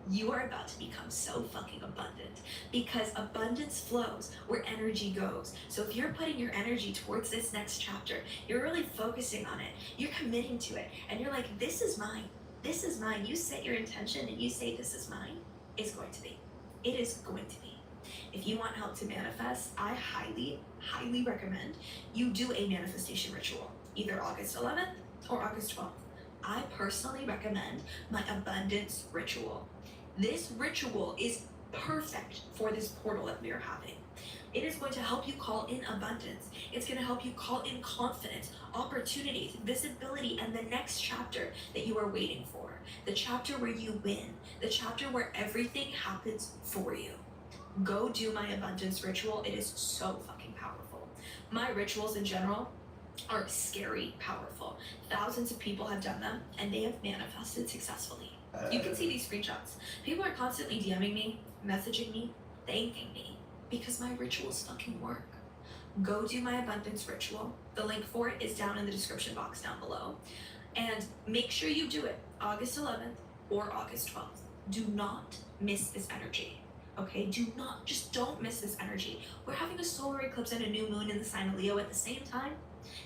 You are about to become so fucking abundant because abundance flows where energy goes. So if you're putting your energy towards this next chapter, you're really focusing on it, you're committing to it, and you're like, this is mine, this is mine. You set your intention and you say, this is mine. Is going to be. It is going to be. If you want help to manifest, I highly, highly recommend you do a manifestation ritual, either August 11th or August 12th. I personally recommend my abundance ritual. This ritual is perfect for this portal that we are having. It is going to help you call in abundance. It's going to help you call in confidence, opportunities, visibility, and the next chapter that you are waiting for. The chapter where you win. The chapter where everything happens for you. Go do my abundance ritual. It is so fucking powerful. My rituals in general are scary powerful. Thousands of people have done them, and they have manifested successfully. You can see these screenshots. People are constantly DMing me, messaging me, thanking me, because my rituals fucking work. Go do my abundance ritual. The link for it is down in the description box down below. And make sure you do it August 11th or August 12th. Do not miss this energy. Okay, just don't miss this energy. We're having a solar eclipse and a new moon in the sign of Leo at the same time.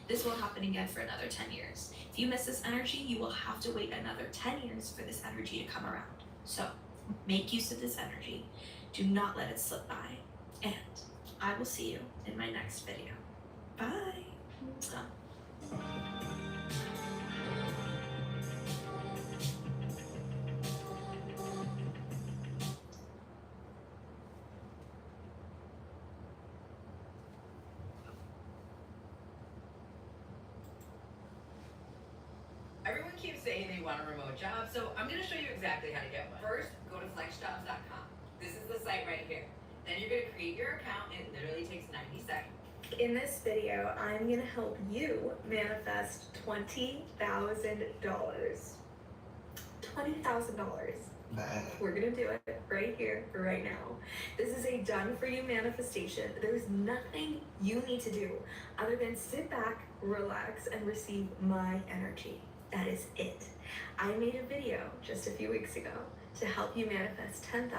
This will happen again for another 10 years. If you miss this energy, you will have to wait another 10 years for this energy to come around. So make use of this energy. Do not let it slip by. And I will see you in my next video. Bye. Everyone keeps saying they want a remote job, so I'm going to show you exactly how to get one. First, go to flexjobs.com. This is the site right here. Then you're going to create your account. It literally takes 90 seconds. In this video, I'm going to help you manifest $20,000. $20,000. We're going to do it right here, right now. This is a done for you manifestation. There's nothing you need to do other than sit back, relax, and receive my energy. That is it. I made a video just a few weeks ago to help you manifest $10,000,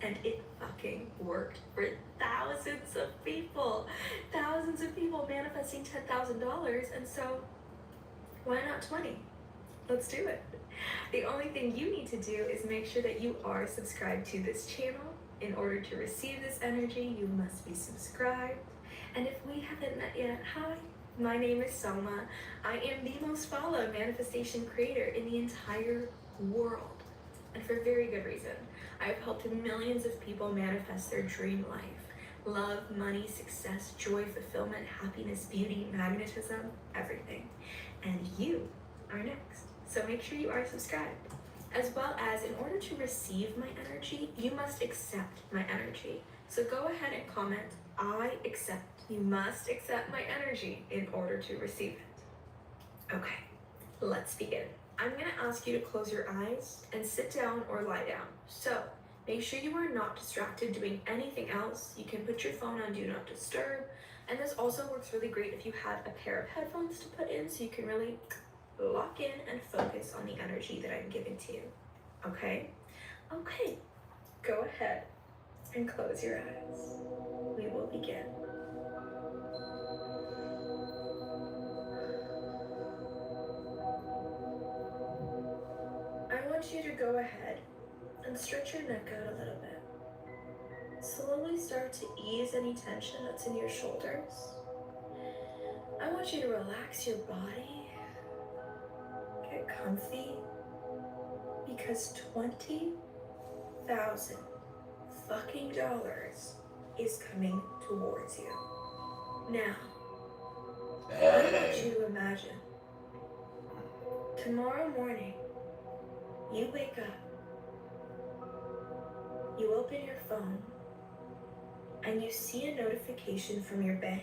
and it fucking worked for thousands of people. Thousands of people manifesting $10,000, and so why not 20? Let's do it. The only thing you need to do is make sure that you are subscribed to this channel. In order to receive this energy, you must be subscribed. And if we haven't met yet, hi. My name is Soma. I am the most followed manifestation creator in the entire world. And for very good reason. I've helped millions of people manifest their dream life. Love, money, success, joy, fulfillment, happiness, beauty, magnetism, everything. And you are next. So make sure you are subscribed. as well as in order to receive my energy, you must accept my energy. So go ahead and comment, I accept. You must accept my energy in order to receive it. Okay, let's begin. I'm gonna ask you to close your eyes and sit down or lie down. So make sure you are not distracted doing anything else. You can put your phone on Do Not Disturb. And this also works really great if you have a pair of headphones to put in so you can really lock in and focus on the energy that I'm giving to you. Okay? Okay, go ahead and close your eyes. We will begin. I want you to go ahead and stretch your neck out a little bit. Slowly start to ease any tension that's in your shoulders. I want you to relax your body, get comfy, because $20,000 fucking dollars is coming towards you. Now, I want you to imagine tomorrow morning, you wake up, you open your phone, and you see a notification from your bank.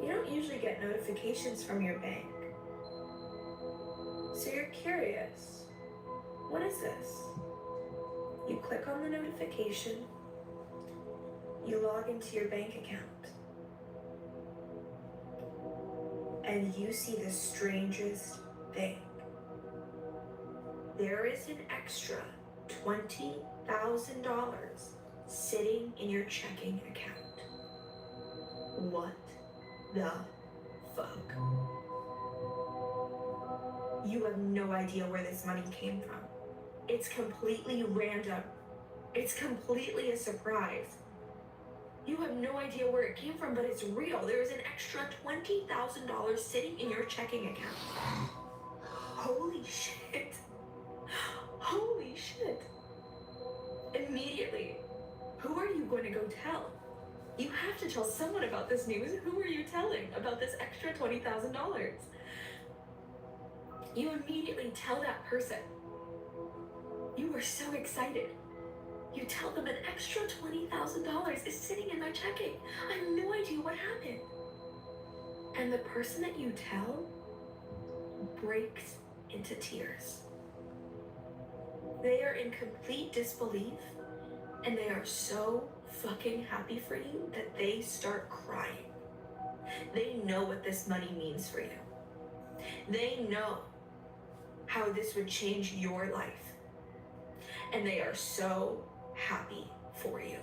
You don't usually get notifications from your bank. So you're curious, what is this? You click on the notification, you log into your bank account, and you see the strangest thing. There is an extra $20,000 sitting in your checking account. What the fuck? You have no idea where this money came from. It's completely random. It's completely a surprise. You have no idea where it came from, but it's real. There is an extra $20,000 sitting in your checking account. Holy shit. Holy shit. Immediately, who are you going to go tell? You have to tell someone about this news. Who are you telling about this extra $20,000? You immediately tell that person. You are so excited. You tell them an extra $20,000 is sitting in my checking. I have no idea what happened. And the person that you tell breaks into tears. They are in complete disbelief, and they are so fucking happy for you that they start crying. They know what this money means for you. They know how this would change your life. And they are so happy for you.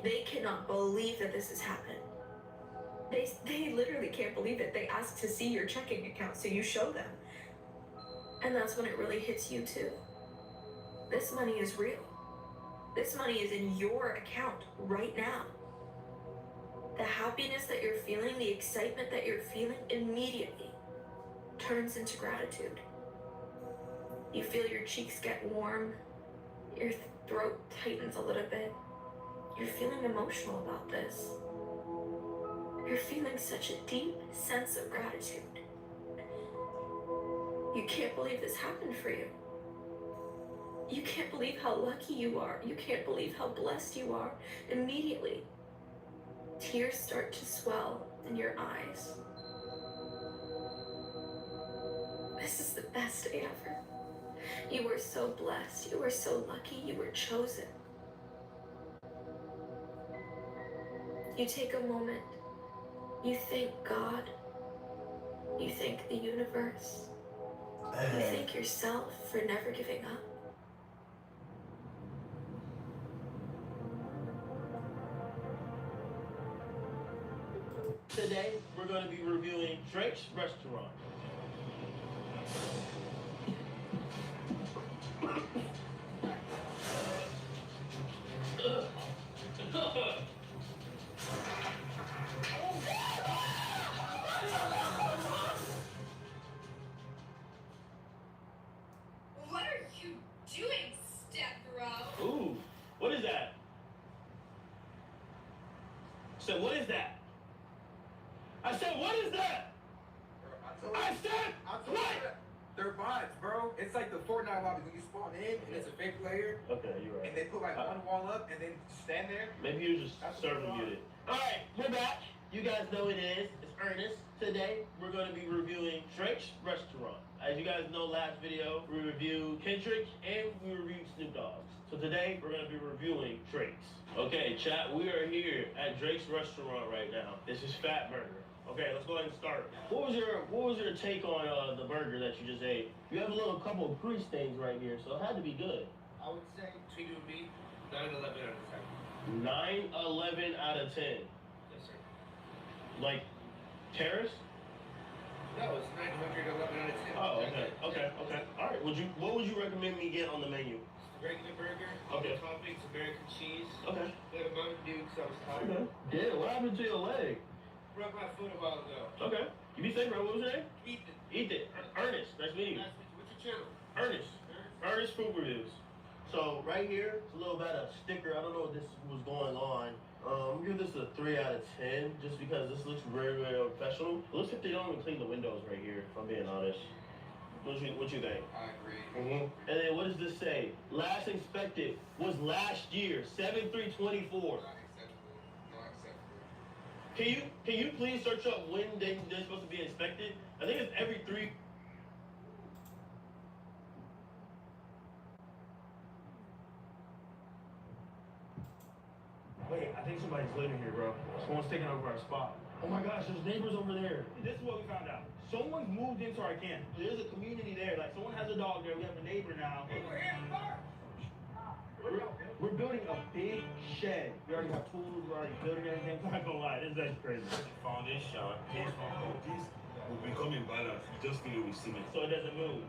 They cannot believe that this has happened. They literally can't believe it. They ask to see your checking account, so you show them. And that's when it really hits you too. This money is real. This money is in your account right now. The happiness that you're feeling, the excitement that you're feeling immediately turns into gratitude. You feel your cheeks get warm, your throat tightens a little bit. You're feeling emotional about this. You're feeling such a deep sense of gratitude. You can't believe this happened for you. You can't believe how lucky you are. You can't believe how blessed you are. Immediately, tears start to swell in your eyes. This is the best day ever. You were so blessed. You were so lucky. You were chosen. You take a moment. You thank God. You thank the universe. You thank yourself for never giving up. Today, we're going to be reviewing Drake's Restaurant. What are you doing, step bro? Ooh, what is that? So what is that? I said, what is that? I said, what They're bots, bro. It's like the Fortnite lobby when you spawn in and it's a fake player. Okay, you're right. And they put like one wall up and then stand there. Maybe you just server muted. Alright, we're back. You guys know what it is. It's Ernest. Today, we're going to be reviewing Drake's Restaurant. As you guys know, last video, we reviewed Kendrick and we reviewed Snoop Dogg's. So today, we're going to be reviewing Drake's. Okay, chat, we are here at Drake's Restaurant right now. This is Fat Burger. Okay, let's go ahead and start. What was your take on the burger that you just ate? You have a little couple of grease stains right here, so it had to be good. I would say, between you and me, 9/11 out of 10. 9/11 out of 10. Yes, sir. Like, terrace? No, it's 911 out of 10. Oh, okay. Alright, what would you recommend me get on the menu? Regular burger, Okay. toppings, American cheese. Okay. Let a Mountain Dew because I was tired. Okay. Yeah, what happened to your leg? Broke my foot a while ago. Okay. You be safe, bro. What was your name? Ethan. Ethan. Ernest. Nice meeting you. Nice to meet you. What's your channel? Ernest. Ernest Food Reviews. So right here, it's a little bit of sticker. I don't know what this was going on. I'm gonna give this a 3 out of 10 just because this looks very, very professional. It looks like they don't even clean the windows right here, if I'm being honest. What you think? I agree. And then what does this say? Last inspected was last year, 7/3/24. Not acceptable. Not acceptable. Can you please search up when they're supposed to be inspected? I think it's every 3. Wait, I think somebody's living here, bro. Someone's taking over our spot. Oh my gosh, there's neighbors over there. This is what we found out. Someone's moved into our camp. There's a community there. Like, someone has a dog there. We have a neighbor now. We're building a big shed. We already have tools. We're already building everything. I'm not gonna lie, this is crazy. Foundation. This will become imbalanced. You just fill it with cement. So it doesn't move.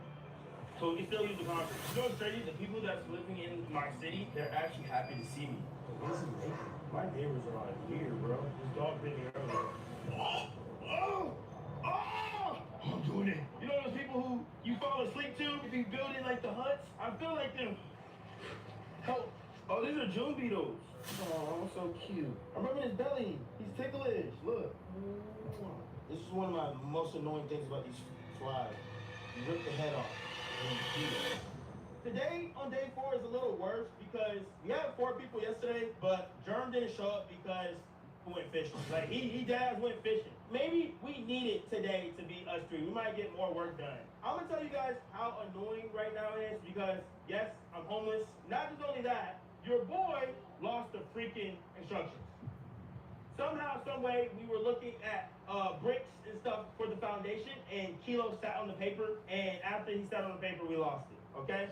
So we can still use the concrete. You know what's crazy? The people that's living in my city, they're actually happy to see me. What is he making? My neighbors are like weird, bro. This dog bit me earlier. I'm doing it. You know those people who you fall asleep to if you building like the huts? I feel like them. Help. Oh, these are June beetles. Oh, so cute. I'm rubbing his belly. He's ticklish. Look. This is one of my most annoying things about these flies. You rip the head off. Today, on day 4, is a little worse because we had 4 people yesterday, but Germ didn't show up because we went fishing. Like, he dads went fishing. Maybe we need it today to be us 3. We might get more work done. I'm gonna tell you guys how annoying right now it is because, yes, I'm homeless. Not just only that, your boy lost the freaking instructions. Somehow, some way, we were looking at bricks and stuff for the foundation, and Kilo sat on the paper, and after he sat on the paper, we lost it, okay?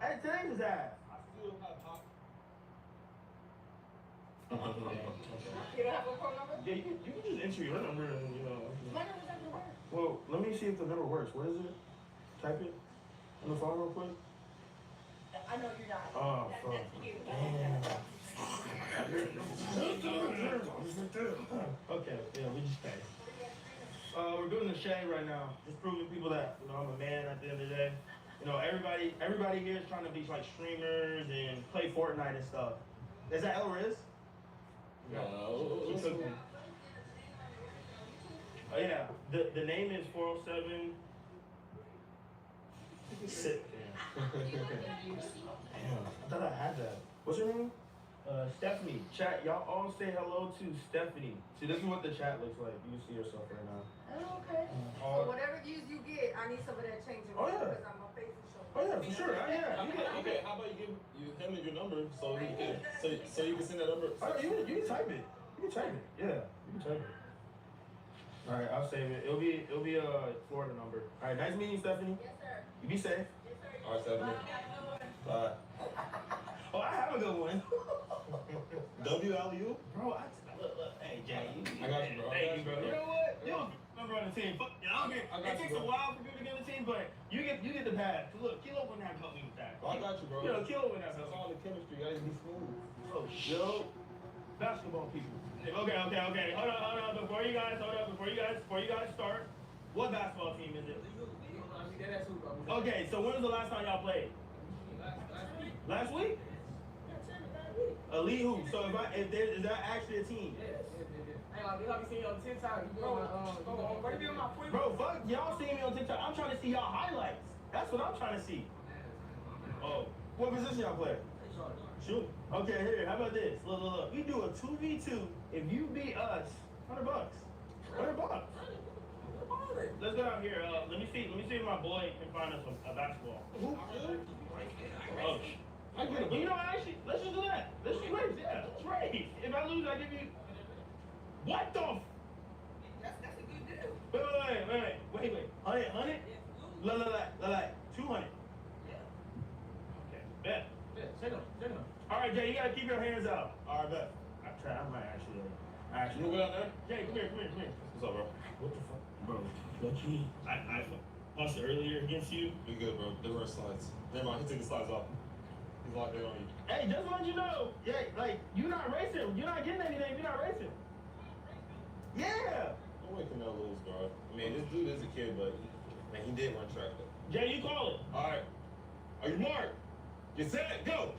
Hey, today's his ass. I still have hot. You don't have a phone number? Yeah, you can just enter your number and, you know. My number's not gonna work. Well, let me see if the number works. What is it? Type it on the phone real quick. I know you're not. Oh, fuck. That's cute. Okay, yeah, we just pay. We're doing the shade right now. Just proving people that, you know, I'm a man at the end of the day. You know, everybody here is trying to be like streamers and play Fortnite and stuff. Is that El Riz? No. He took me. Oh yeah, the name is 407. Sit. Damn, I thought I had that. What's your name? Stephanie. Chat, y'all all say hello to Stephanie. See, this is what the chat looks like. You can see yourself right now. Oh, okay. So whatever views you get, I need some of that changing Oh, yeah. because I'm a face and show. Oh yeah, for sure. Yeah. Okay, how about you give him your number so he can so you can send that number? Oh, you can type it. You can type it. Yeah, you can type it. All right, I'll save it. It'll be a Florida number. All right, nice meeting you, Stephanie. Yes, sir. You be safe. Yes, sir. All right, Stephanie. Bye. Oh, I have a good one. WLU? Bro, look, hey Jay, I got you, bro. Thank you, bro. You know what? You don't remember on the team. Fuck, it takes a while for people to get on the team, but you get the pass. Look, Kilo wouldn't have helped me with that. I got you, bro. You know, Kilo wouldn't have It's helped me. all the chemistry. You gotta be smooth. Oh, yo, basketball people. Okay. Hold on. Before you guys start, what basketball team is it? Okay, so when was the last time y'all played? Last week? Elite who? So is that actually a team? Hey, like, they like seeing you on TikTok. You go on my quick. Bro, fuck y'all seeing me on TikTok. I'm trying to see y'all highlights. That's what I'm trying to see. Oh, what position y'all play? Shoot. Okay, here. How about this? Look. We do a 2v2. If you beat us, $100. $100. Let's go out here. Let me see if my boy can find us a basketball. Who? Oh. I get it. But you know what? Actually, let's just do that. Let's just race. Yeah, let's race. If I lose, I give you. What the? That's a good deal. Wait. 100? Like 200. Okay, bet. Check him. All right, Jay, you gotta keep your hands out. All right, bet. I might actually. You go out there? Jay, come here. What's up, bro? What the fuck? Bro, lucky. I lost earlier against you. We good, bro. They were slides. Never mind, he took the slides off. He's locked in on you. Hey, just to let you know, yeah, like, you're not racing. You're not getting anything. You're not racing. Yeah. Don't wait till no lose, bro. I mean, this dude is a kid, but man, he did run track though. Jay, you call it. All right. Are you marked? Get set, go.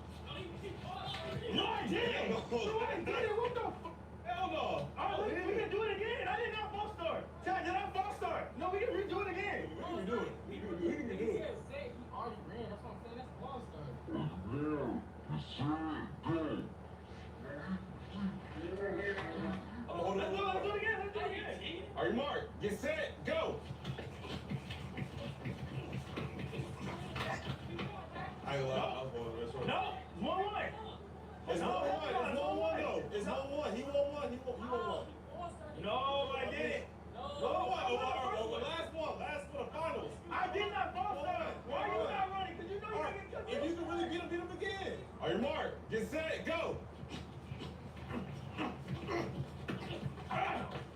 No, I didn't. What the fuck? Hell no. All right, we can do it again. I did not false start. Chad, did I false start? No, we can redo it again. We can redo it. He already ran. That's what I'm saying. That's ball start. Let's do it again. Are you marked? Get set, go. I ain't gonna lie, I was going to the restaurant. No, it's 1-1. It's 1-1 though. It's 1-1. He won one. No, I didn't. No, last one, the finals. I did not false start. Why are you not running? Because you know you're going to get cooked. If you can really beat him again. Are you marked? Get set, go.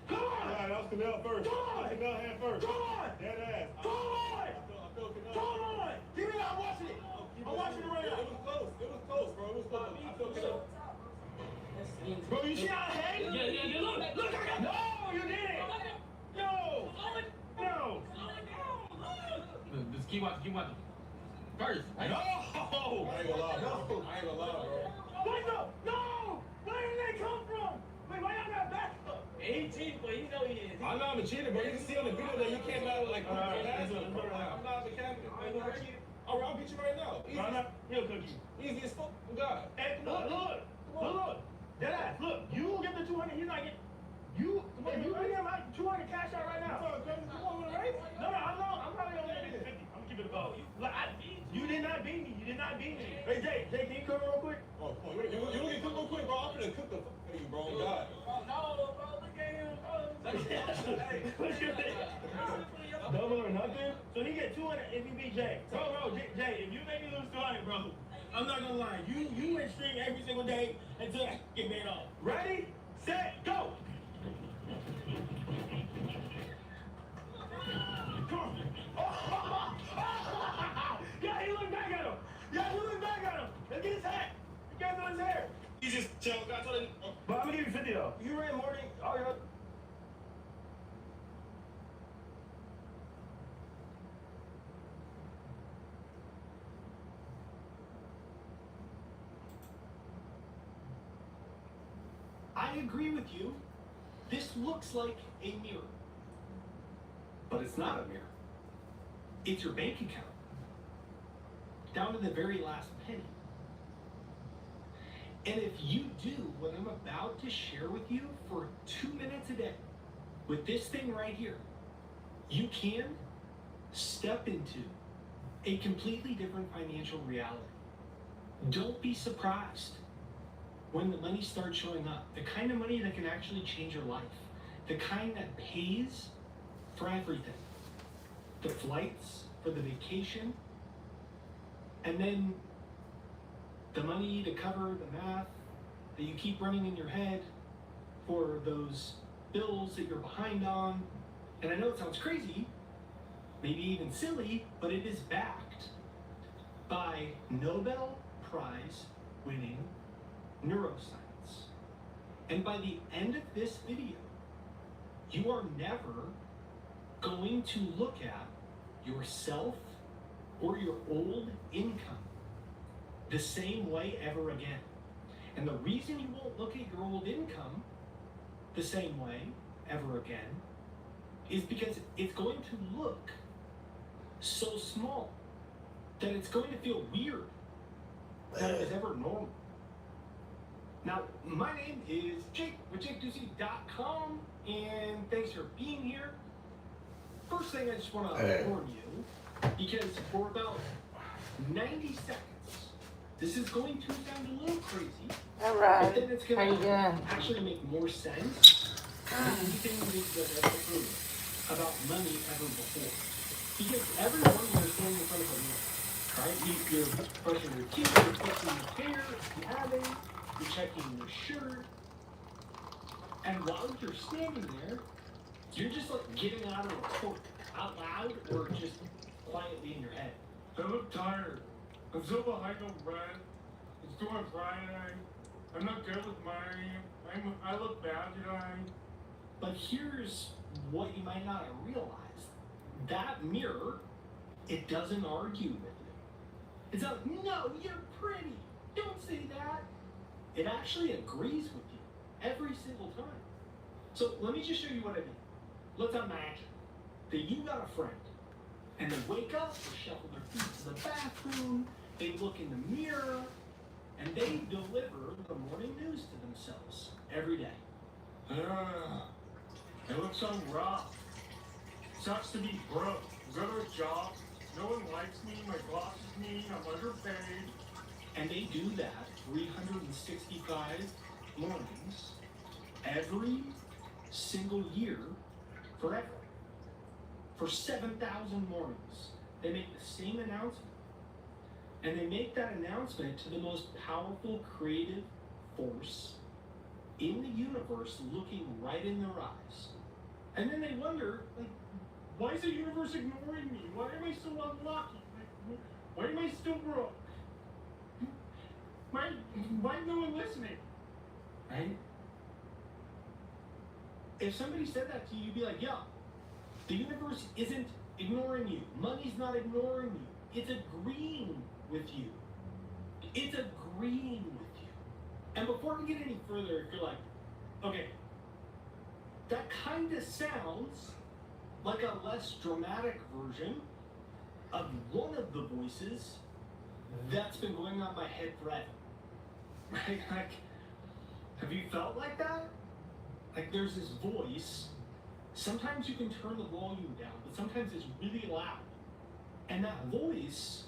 Come on! That was Canal first. Canal hand first. Come on! Dead ass. Come on! I feel Canal. Come on! Give me that. I'm watching it. I'm watching it right now. It was close, bro. It was close. I feel Canal. Bro, you see how I hang? Yeah. Look, I got. No, you didn't. No. Just keep watching. First. I No. ain't gonna lie, bro. What the? No. Where did they come from? Wait, why y'all got back up? He cheated, but you know he is. I'm not a cheater, bro. You can see on the video that you came out like I'm not the captain. I'll beat you right now. Easy. He'll cook you. Easy as fuck. God. Hey, look. Deadass, look. You will get the 200. He's not getting. You bring him like 200 cash out right now. You want to race? No, I'm probably only gonna get 50. I'm gonna keep it above. You did not beat me. Hey, Jay, can you come real quick? Oh, come on. You don't get cooked real quick, bro. I'm gonna cook the fuck out of you, bro. God. No, bro, look at him, bro. What's your name? Double or nothing? So he get 200 if you beat Jay. Bro, Jay, if you make me lose 200, bro, I'm not gonna lie. You win string every single day until I get made off. Ready, set, go! Come on. Yeah, you look back at him. Let's get his hat. You guys on his hair. You just tell God told him. But I'm gonna give you 50 though. You ran more than all your. I agree with you. This looks like a mirror. But it's not a mirror. It's your bank account. Down to the very last penny. And if you do what I'm about to share with you for 2 minutes a day, with this thing right here, you can step into a completely different financial reality. Don't be surprised when the money starts showing up. The kind of money that can actually change your life. The kind that pays for everything. The flights, for the vacation, and then the money to cover the math that you keep running in your head for those bills that you're behind on. And I know it sounds crazy, maybe even silly, but it is backed by Nobel Prize winning neuroscience. And by the end of this video, you are never going to look at yourself or your old income the same way ever again. And the reason you won't look at your old income the same way ever again is because it's going to look so small that it's going to feel weird that it was ever normal. Now, my name is Jake with JakeDucey.com, and thanks for being here. First thing I just want to warn you, because for about 90 seconds, this is going to sound a little crazy, but then it's going to actually make more sense than anything we've ever heard about money ever before. Because everyone you're standing in front of a mirror, right? You're brushing your teeth, you're fixing your hair, if you haven't, you're checking your shirt, and while you're standing there, you're just like getting out of a quote out loud or just quietly in your head. I look tired. I'm so behind on rent. It's due on Friday. I'm not good with money. I look bad today. But here's what you might not have realized. That mirror, it doesn't argue with you. It's not, no, you're pretty. Don't say that. It actually agrees with you every single time. So let me just show you what I mean. Let's imagine that you got a friend and they wake up, they shuffle their feet to the bathroom, they look in the mirror, and they deliver the morning news to themselves every day. I look so rough. Sucks to be broke. Go to a job. No one likes me. My boss is mean. I'm underpaid. And they do that 365 mornings every single year forever. For 7,000 mornings, they make the same announcement. And they make that announcement to the most powerful creative force in the universe looking right in their eyes. And then they wonder, like, why is the universe ignoring me? Why am I so unlucky? Why am I still broke? Why no one listening? Right? If somebody said that to you, you'd be like, yeah, the universe isn't ignoring you. Money's not ignoring you. It's agreeing with you. It's agreeing with you. And before we get any further, if you're like, okay, that kind of sounds like a less dramatic version of one of the voices that's been going on in my head forever. Right? Like, have you felt like that? Like there's this voice, sometimes you can turn the volume down, but sometimes it's really loud. And that voice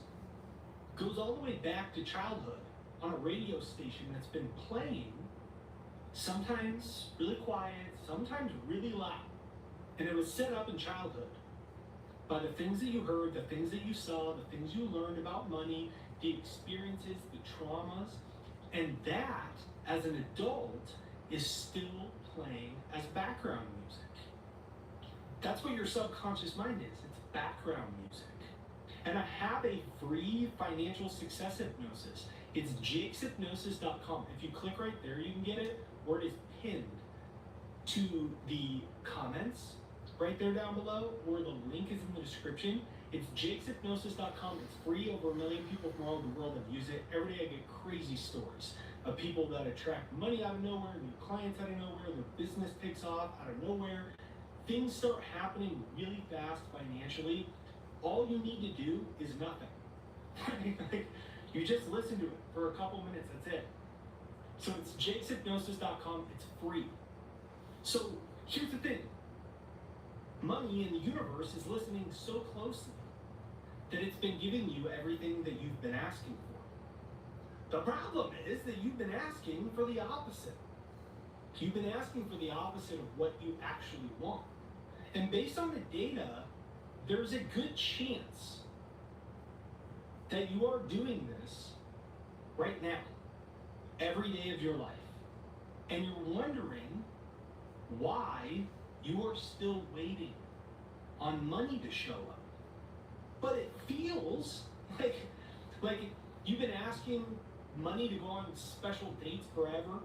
goes all the way back to childhood on a radio station that's been playing, sometimes really quiet, sometimes really loud. And it was set up in childhood by the things that you heard, the things that you saw, the things you learned about money, the experiences, the traumas, and that, as an adult, is still playing as background music. That's what your subconscious mind is. It's background music. And I have a free financial success hypnosis. It's jakeshypnosis.com. If you click right there, you can get it, or it is pinned to the comments right there down below, or the link is in the description. It's jakeshypnosis.com. It's free. Over 1 million people from all over the world have used it. Every day I get crazy stories of people that attract money out of nowhere, new clients out of nowhere, their business takes off out of nowhere. Things start happening really fast financially. All you need to do is nothing. Like, you just listen to it for a couple minutes, that's it. So it's jakeshypnosis.com, it's free. So here's the thing. Money in the universe is listening so closely that it's been giving you everything that you've been asking for. The problem is that you've been asking for the opposite. You've been asking for the opposite of what you actually want. And based on the data, there's a good chance that you are doing this right now, every day of your life. And you're wondering why you are still waiting on money to show up. But it feels like you've been asking money to go on special dates forever,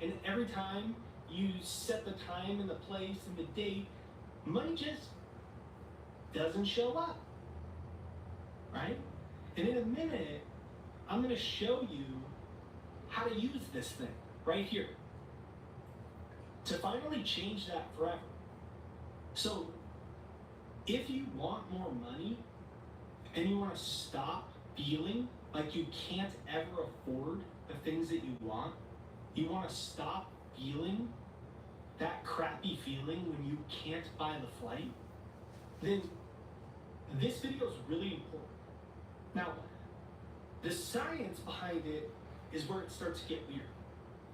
and every time you set the time and the place and the date, money just doesn't show up, right? And in a minute, I'm going to show you how to use this thing right here to finally change that forever. So if you want more money and you want to stop feeling like you can't ever afford the things that you want to stop feeling that crappy feeling when you can't buy the flight, then this video is really important. Now, the science behind it is where it starts to get weird.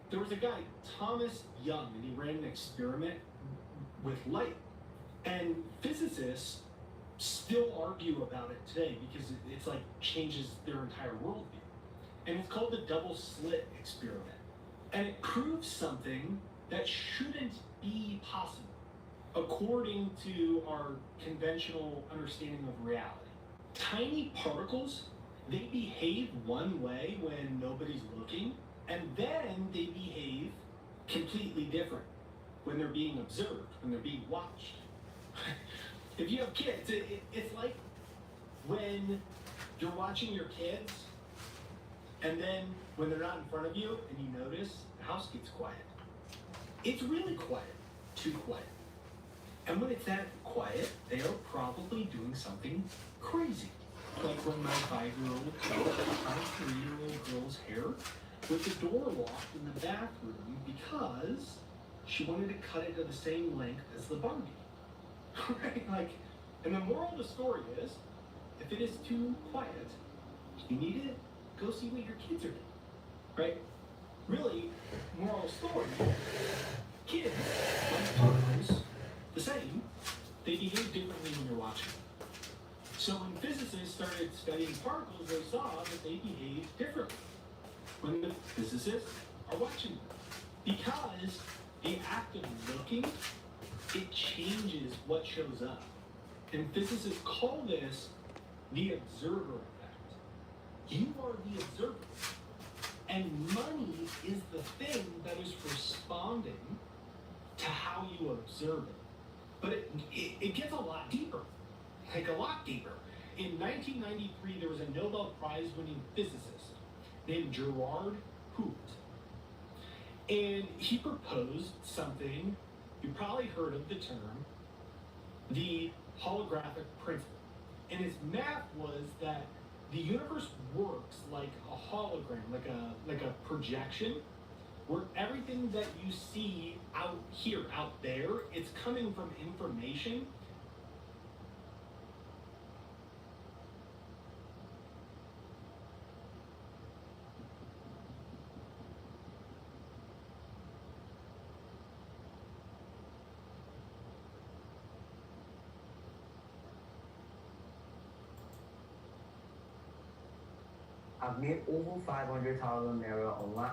There was a guy, Thomas Young, and he ran an experiment with light. And physicists still argue about it today because it's like changes their entire worldview. And it's called the double slit experiment. And it proves something that shouldn't be possible according to our conventional understanding of reality. Tiny particles, they behave one way when nobody's looking, and then they behave completely different when they're being observed, when they're being watched. If you have kids, it's like when you're watching your kids, and then when they're not in front of you and you notice the house gets quiet. It's really quiet, too quiet. And when it's that quiet, they are probably doing something crazy. Like when my 5-year-old cut my 3-year-old girl's hair with the door locked in the bathroom because she wanted to cut it to the same length as the Barbie. Right? Like, and the moral of the story is, if it is too quiet, you need to go see what your kids are doing. Right? Really, moral story, kids, like particles, the same, they behave differently when you're watching them. So when physicists started studying particles, they saw that they behave differently when the physicists are watching them. Because the act of looking, it changes what shows up. And physicists call this the observer effect. You are the observer. And money is the thing that is responding to how you observe it. But it gets a lot deeper, like a lot deeper. In 1993, there was a Nobel Prize-winning physicist named Gerard Hoot. And he proposed something, you probably heard of the term, the holographic principle. And his math was that the universe works like a hologram, like a projection, where everything that you see out here, out there, it's coming from information. I've made over 500,000 naira online.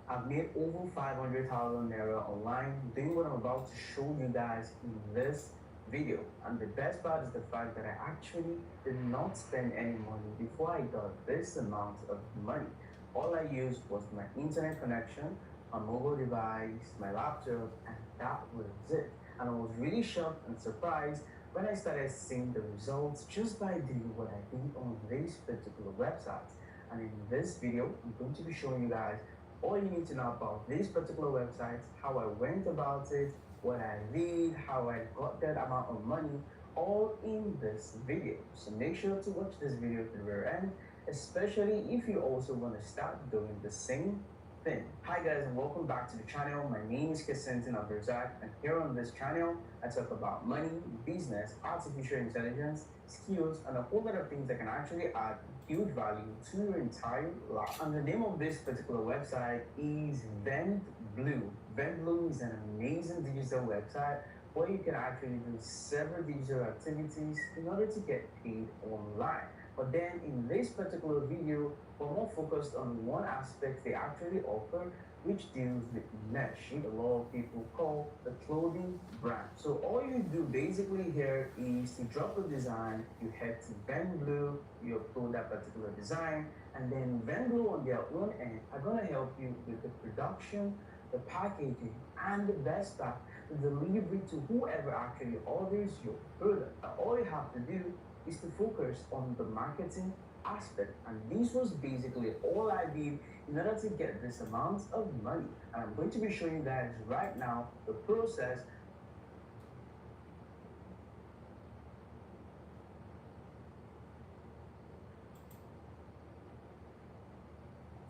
I've made over 500,000 naira online doing what I'm about to show you guys in this video. And the best part is the fact that I actually did not spend any money before I got this amount of money. All I used was my internet connection, a mobile device, my laptop, and that was it. And I was really shocked and surprised when I started seeing the results just by doing what I did on this particular website. And in this video, I'm going to be showing you guys all you need to know about this particular website, how I went about it, what I did, how I got that amount of money, all in this video. So make sure to watch this video to the very end, especially if you also want to start doing the same thing. Hi guys, and welcome back to the channel. My name is Kesentin Abdrazak, and here on this channel I talk about money, business, artificial intelligence, skills, and a whole lot of things that can actually add huge value to your entire life. And the name of this particular website is VendBlue. VendBlue is an amazing digital website where you can actually do several digital activities in order to get paid online. But then in this particular video, we're more focused on one aspect they actually offer, which deals with mesh, a lot of people call the clothing brand. So all you do basically here is to drop a design, you head to VendBlue, you upload that particular design, and then VendBlue on their own end are gonna help you with the production the packaging, and the best part, the delivery to whoever actually orders your product. Now, all you have to do is to focus on the marketing aspect, and this was basically all I did in order to get this amount of money. And I'm going to be showing you guys right now the process.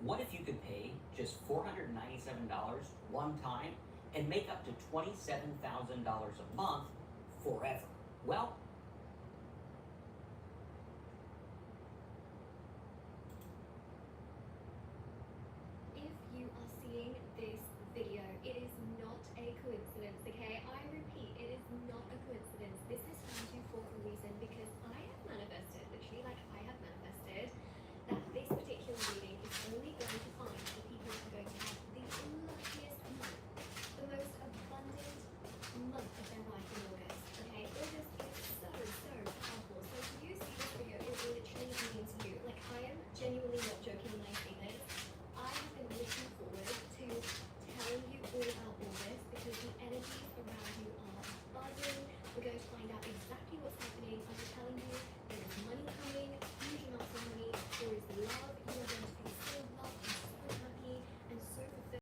What if you could pay just $497 one time and make up to $27,000 a month forever? Well,